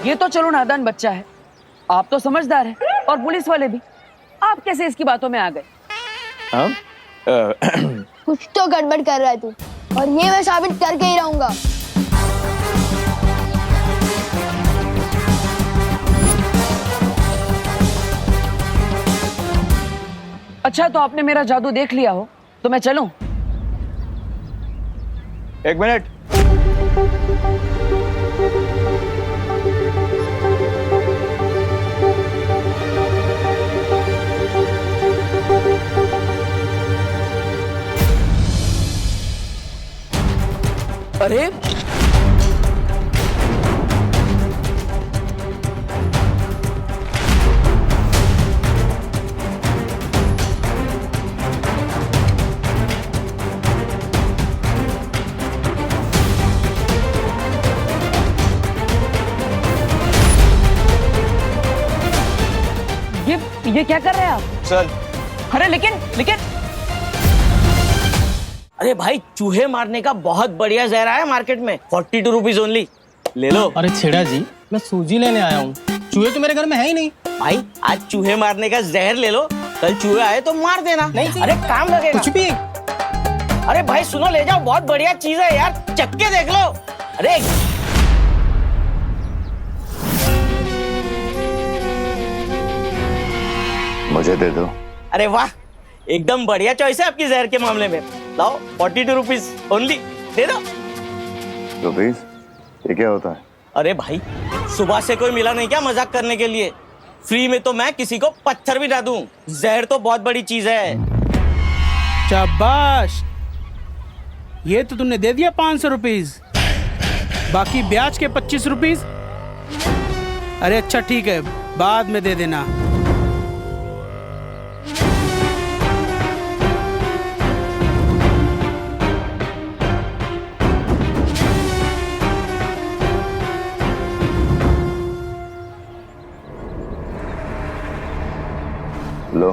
ये तो चलो नादान बच्चा है, आप तो समझदार हैं और पुलिस वाले भी। आप कैसे इसकी बातों में आ गए? कुछ तो गड़बड़ कर रहा है तू, और ये मैं साबित करके ही रहूंगा। अच्छा, तो आपने मेरा जादू देख लिया हो तो मैं चलूं? एक मिनट। अरे ये क्या कर रहे हैं आप? चल। अरे लेकिन अरे भाई, चूहे मारने का बहुत बढ़िया जहर आया मार्केट में, 42 रुपीज ओनली, ले लो। अरे छेड़ा जी, मैं सूजी लेने आया हूँ, चूहे तो मेरे घर में है ही नहीं। भाई आज चूहे मारने का जहर ले लो, कल चूहे आए तो मार देना। नहीं, अरे काम लगेगा। कुछ भी। अरे भाई सुनो, ले जाओ, बहुत बढ़िया चीज है यार, चक्के देख लो। अरे मुझे दे दो। अरे वाह, एकदम बढ़िया चॉइस है आपकी जहर के मामले में। लाओ 42 रुपीज ओनली, दे दो। रुपीज? ये क्या होता है? अरे भाई, सुबह से कोई मिला नहीं क्या मजाक करने के लिए? फ्री में तो मैं किसी को पत्थर भी ना दूं। जहर तो बहुत बड़ी चीज है। शाबाश, ये तो तुमने दे दिया 500 रुपीज, बाकी ब्याज के 25 रुपीज। अरे अच्छा ठीक है, बाद में दे देना। लो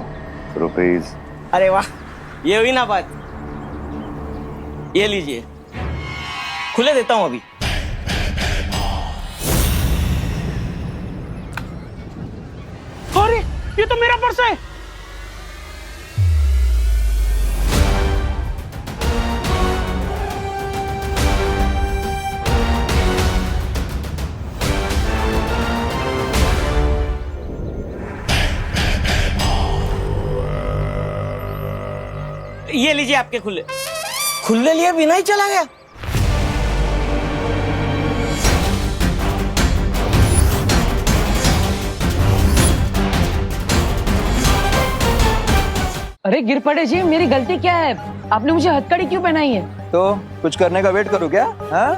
रुपीज। अरे वाह, ये हुई ना बात। ये लीजिए, खुले देता हूं अभी। अरे ये तो मेरा पर्स है। ये लीजिए आपके खुले। खुले लिए बिना ही चला गया। अरे गिर पड़े जी, मेरी गलती क्या है? आपने मुझे हथकड़ी क्यों पहनाई है? तो कुछ करने का वेट करूँ क्या? हाँ,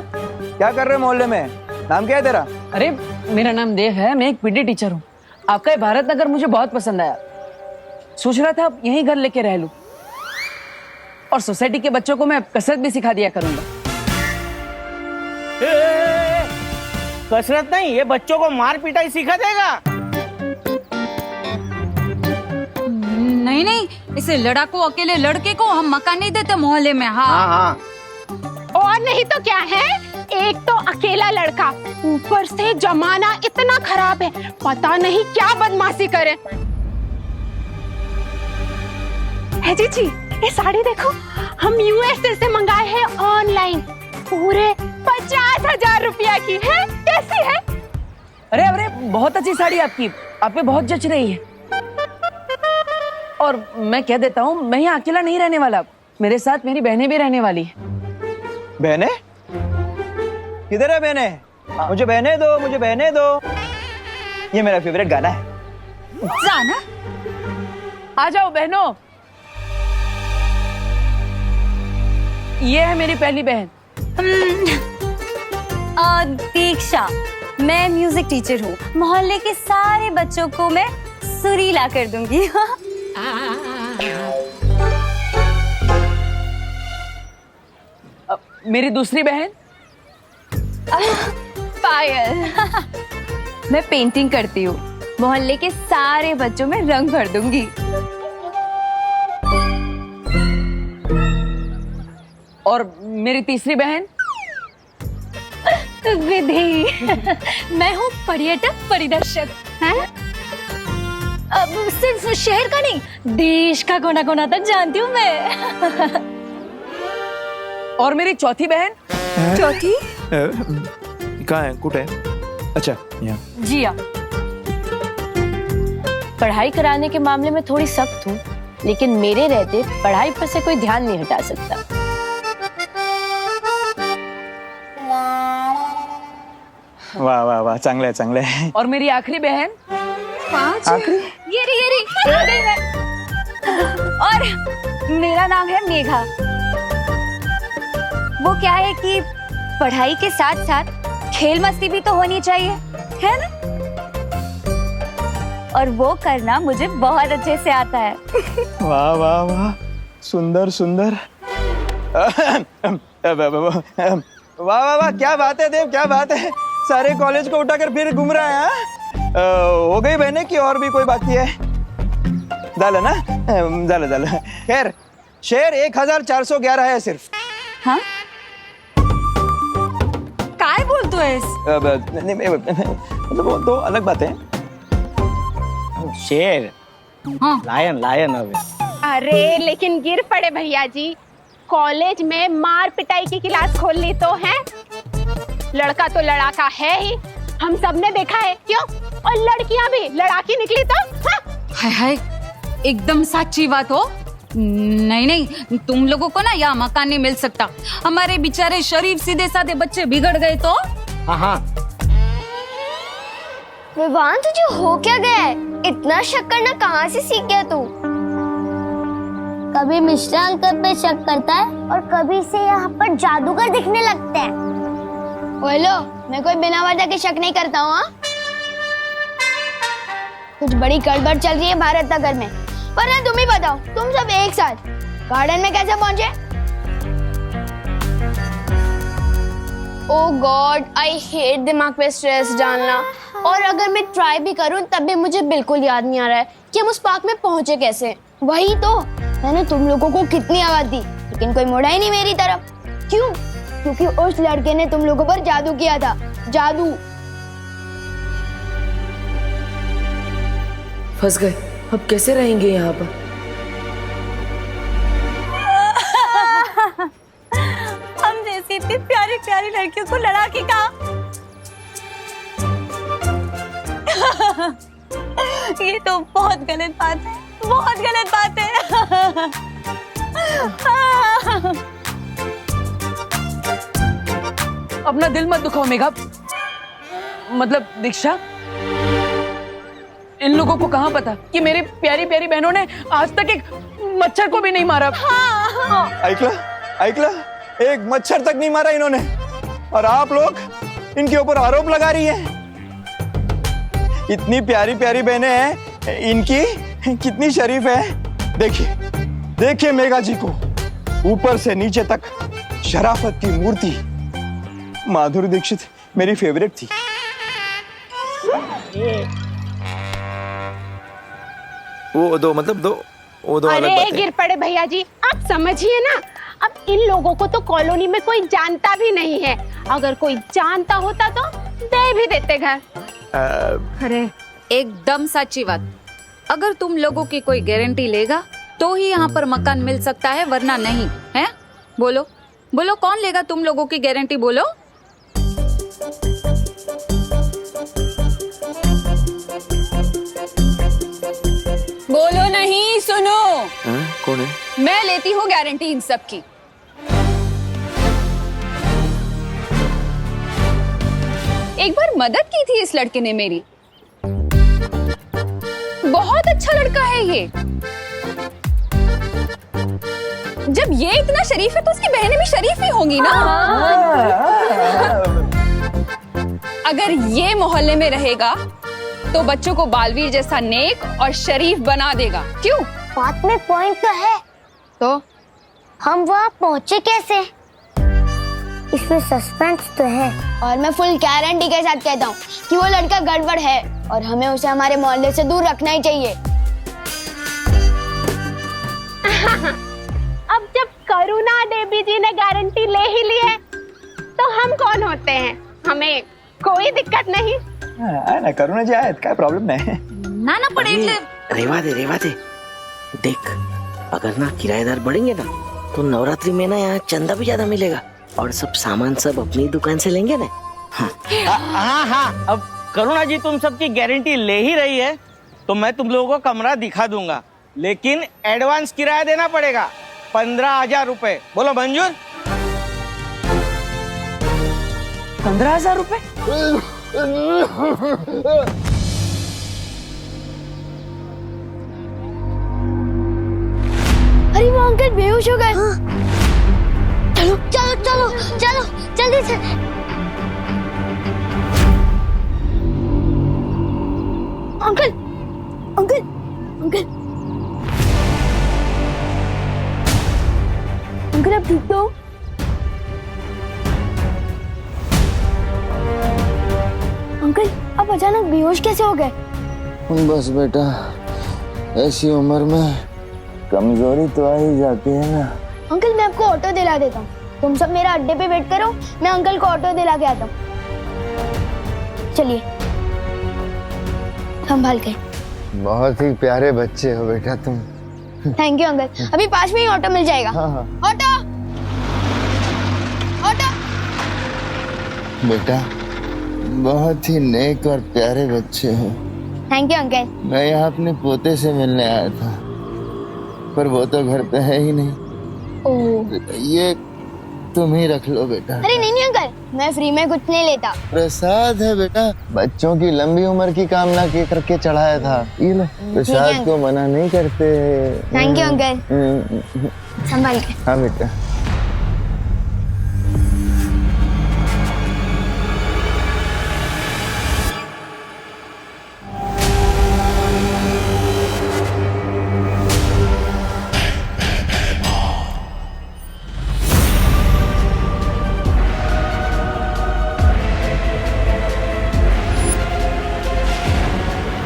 क्या कर रहे मोहल्ले में? नाम क्या है तेरा? अरे मेरा नाम देव है, मैं एक पीटी टीचर हूँ। आपका ये भारत नगर मुझे बहुत पसंद आया, सोच रहा था यहीं घर लेके रह लूं, और सोसाइटी के बच्चों को मैं कसरत भी सिखा दिया करूंगा। कसरत नहीं, ये बच्चों को मार पिटाई सिखा देगा। नहीं, इसे लड़ाकू अकेले लड़के को हम मकान नहीं देते मोहल्ले में। हाँ। और नहीं तो क्या है, एक तो अकेला लड़का, ऊपर से जमाना इतना खराब है, पता नहीं क्या बदमाशी करे। है जी, ये साड़ी देखो, हम यूएसए से मंगाए हैं ऑनलाइन, पूरे 50,000 रुपया की है। कैसी है? अरे बहुत अच्छी साड़ी आपकी, आप पे बहुत जच रही है। और मैं कह देता हूँ, मैं यहाँ अकेला नहीं रहने वाला, मेरे साथ मेरी बहनें भी रहने वाली है। बहनें? किधर है बहनें? मुझे बहनें दो, मुझे बहनें दो। ये मेरा फेवरेट गाना है। जाना? आ जाओ बहनों। ये है मेरी पहली बहन दीक्षा। मैं म्यूजिक टीचर हूँ, मोहल्ले के सारे बच्चों को मैं सुरीला कर दूंगी। मेरी दूसरी बहन पायल। मैं पेंटिंग करती हूँ, मोहल्ले के सारे बच्चों में रंग भर दूंगी। और मेरी तीसरी बहन विधि। मैं हूँ पर्यटक परिदर्शक। अब सिर्फ शहर का नहीं, देश का कोना कोना तक जानती हूँ मैं। और मेरी चौथी बहन? चौथी? कहाँ है? कुट है? अच्छा, यहाँ। जिया। पढ़ाई कराने के मामले में थोड़ी सख्त हूँ, लेकिन मेरे रहते पढ़ाई पर से कोई ध्यान नहीं हटा सकता। वाह वाह वाह, चांगले है, चांगले है। और मेरी आखिरी बहन? आखिरी? ये रही आ गई मैं। और मेरा नाम है मेघा। वो क्या है कि पढ़ाई के साथ साथ खेल मस्ती भी तो होनी चाहिए, है ना? और वो करना मुझे बहुत अच्छे से आता है। वाह वाह वाह, सुंदर सुंदर। वाह वाह वाह, क्या बात है देव, क्या बात है। सारे कॉलेज को उठाकर फिर घूम रहा है। हो गई बहने की और भी कोई बाकी है? झालं ना? झालं. खैर शेर 1411 है सिर्फ. हाँ? काय बोलतोयस? मतलब वो दो अलग बातें हैं. शेर. लायन अभी. अरे लेकिन गिर पड़े भैया जी, कॉलेज में मार पिटाई की क्लास खोल ली तो है. लड़का तो लड़ाका है ही, हम सब ने देखा है. क्यों? और लड़कियां भी लड़ाकी निकली तो. हाय हाय, एकदम सच्ची बात हो. नहीं, तुम लोगों को ना यहाँ मकान नहीं मिल सकता. हमारे बेचारे शरीफ सीधे साधे बच्चे बिगड़ गए तो. हाँ. विवान तुझे हो क्या गया है? इतना शक करना कहाँ से सीख गया तू? कभी मिश्रा अंकल पे शक करता है और कभी से यहाँ पर जादूगर दिखने लगते हैं. बोलो, मैं कोई बिना वजह के शक नहीं करता हूँ. कुछ बड़ी गड़बड़ चल रही है भारत नगर में. वरना तुम ही बताओ, तुम सब एक साथ गार्डन में कैसे पहुंचे? ओह गॉड, आई हेट दिमाग पे स्ट्रेस डालना. और अगर मैं ट्राई भी करूं तब भी मुझे बिल्कुल याद नहीं आ रहा है कि हम उस पार्क में पहुंचे कैसे. वही तो, मैंने तुम लोगों को कितनी आवाज दी लेकिन कोई मुड़ा ही नहीं मेरी तरफ. क्यों? क्योंकि उस लड़के ने तुम लोगों पर जादू किया था. जादू. फंस गए. अब कैसे रहेंगे यहाँ पर? हम जैसी इतनी प्यारी प्यारी लड़कियों को लड़ाकी कहा. ये तो बहुत गलत बात है, बहुत गलत बात है. अपना दिल मत दुखाओ मेघा. मतलब दीक्षा, इन लोगों को कहाँ पता कि मेरी प्यारी प्यारी बहनों ने आज तक एक मच्छर को भी नहीं मारा. ऐकला, एक मच्छर तक नहीं मारा इन्होंने. और आप लोग इनके ऊपर आरोप लगा रही हैं. इतनी प्यारी प्यारी बहनें हैं इनकी, कितनी शरीफ है. देखिए मेघा जी को, ऊपर से नीचे तक शराफत की मूर्ति. माधुरी दीक्षित मेरी फेवरेट थी. वो दो अरे गिर पड़े भैया जी, आप समझिए ना. अब इन लोगों को तो कॉलोनी में कोई जानता भी नहीं है. अगर कोई जानता होता तो दे भी देते घर. अरे एकदम सच्ची बात. अगर तुम लोगों की कोई गारंटी लेगा तो ही यहाँ पर मकान मिल सकता है, वरना नहीं है. बोलो कौन लेगा तुम लोगों की गारंटी? बोलो. बोलो नहीं, सुनो. कौन है? मैं लेती हूँ गारंटी इन सब की. एक बार मदद की थी इस लड़के ने मेरी. बहुत अच्छा लड़का है ये. जब ये इतना शरीफ है तो उसकी बहनें भी शरीफ ही होंगी ना. अगर ये मोहल्ले में रहेगा तो बच्चों को बालवीर जैसा नेक और शरीफ बना देगा. क्यों? बात में पॉइंट तो है. तो हम वहाँ पहुँचे कैसे? इसमें सस्पेंस तो है. और मैं फुल गारंटी के साथ कहता हूँ कि वो लड़का गड़बड़ है और हमें उसे हमारे मोहल्ले से दूर रखना ही चाहिए. अब जब करुणा देवी जी ने गारंटी ले ही ली है तो हम कौन होते हैं? हमें कोई दिक्कत नहीं. ना करुणा जी आहेत, काय प्रॉब्लेम नाही. ना पड़े. रेवा दे. देख, अगर ना किराएदार बढ़ेंगे ना तो नवरात्रि में ना यहाँ चंदा भी ज्यादा मिलेगा और सब सामान सब अपनी दुकान से लेंगे ना. हाँ. अब करुणा जी तुम सबकी गारंटी ले ही रही है तो मैं तुम लोगों को कमरा दिखा दूंगा, लेकिन एडवांस किराया देना पड़ेगा 15,000 रुपए. बोलो मंजूर? 15,000 रुपए? अरे वो अंकल बेहोश हो गए. चलो जल्दी से. अंकल अब ठीक तो? अंकल अब अचानक बेहोश कैसे हो गए? बस बेटा, ऐसी उम्र में कमजोरी तो आ ही जाती है ना। अंकल मैं आपको ऑटो दिला देता हूँ, तुम सब मेरा अड्डे पे वेट करो, मैं अंकल को ऑटो दिला के आता हूँ। चलिए संभाल के। बहुत ही प्यारे बच्चे हो बेटा तुम। थैंक यू अंकल, अभी पास में ही ऑटो मिल जाएगा। हाँ। Auto auto. बेटा बहुत ही नेक और प्यारे बच्चे हो। Thank you uncle. मैं यहाँ अपने पोते से मिलने आया था, पर वो तो घर पे है ही नहीं। ओह। ये तुम ही रख लो बेटा। अरे नहीं अंकल, मैं फ्री में कुछ नहीं लेता। प्रसाद है बेटा, बच्चों की लंबी उम्र की कामना के करके चढ़ाया था। ये लो, प्रसाद को मना नहीं करते। Thank you uncle. संभाल के। हाँ बेटा।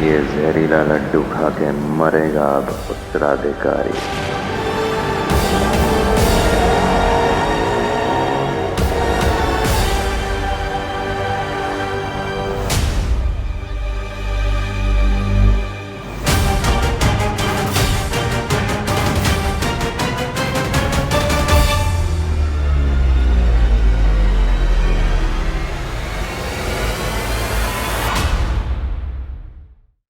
ये जहरीला लड्डू खा के मरेगा अब उत्तराधिकारी।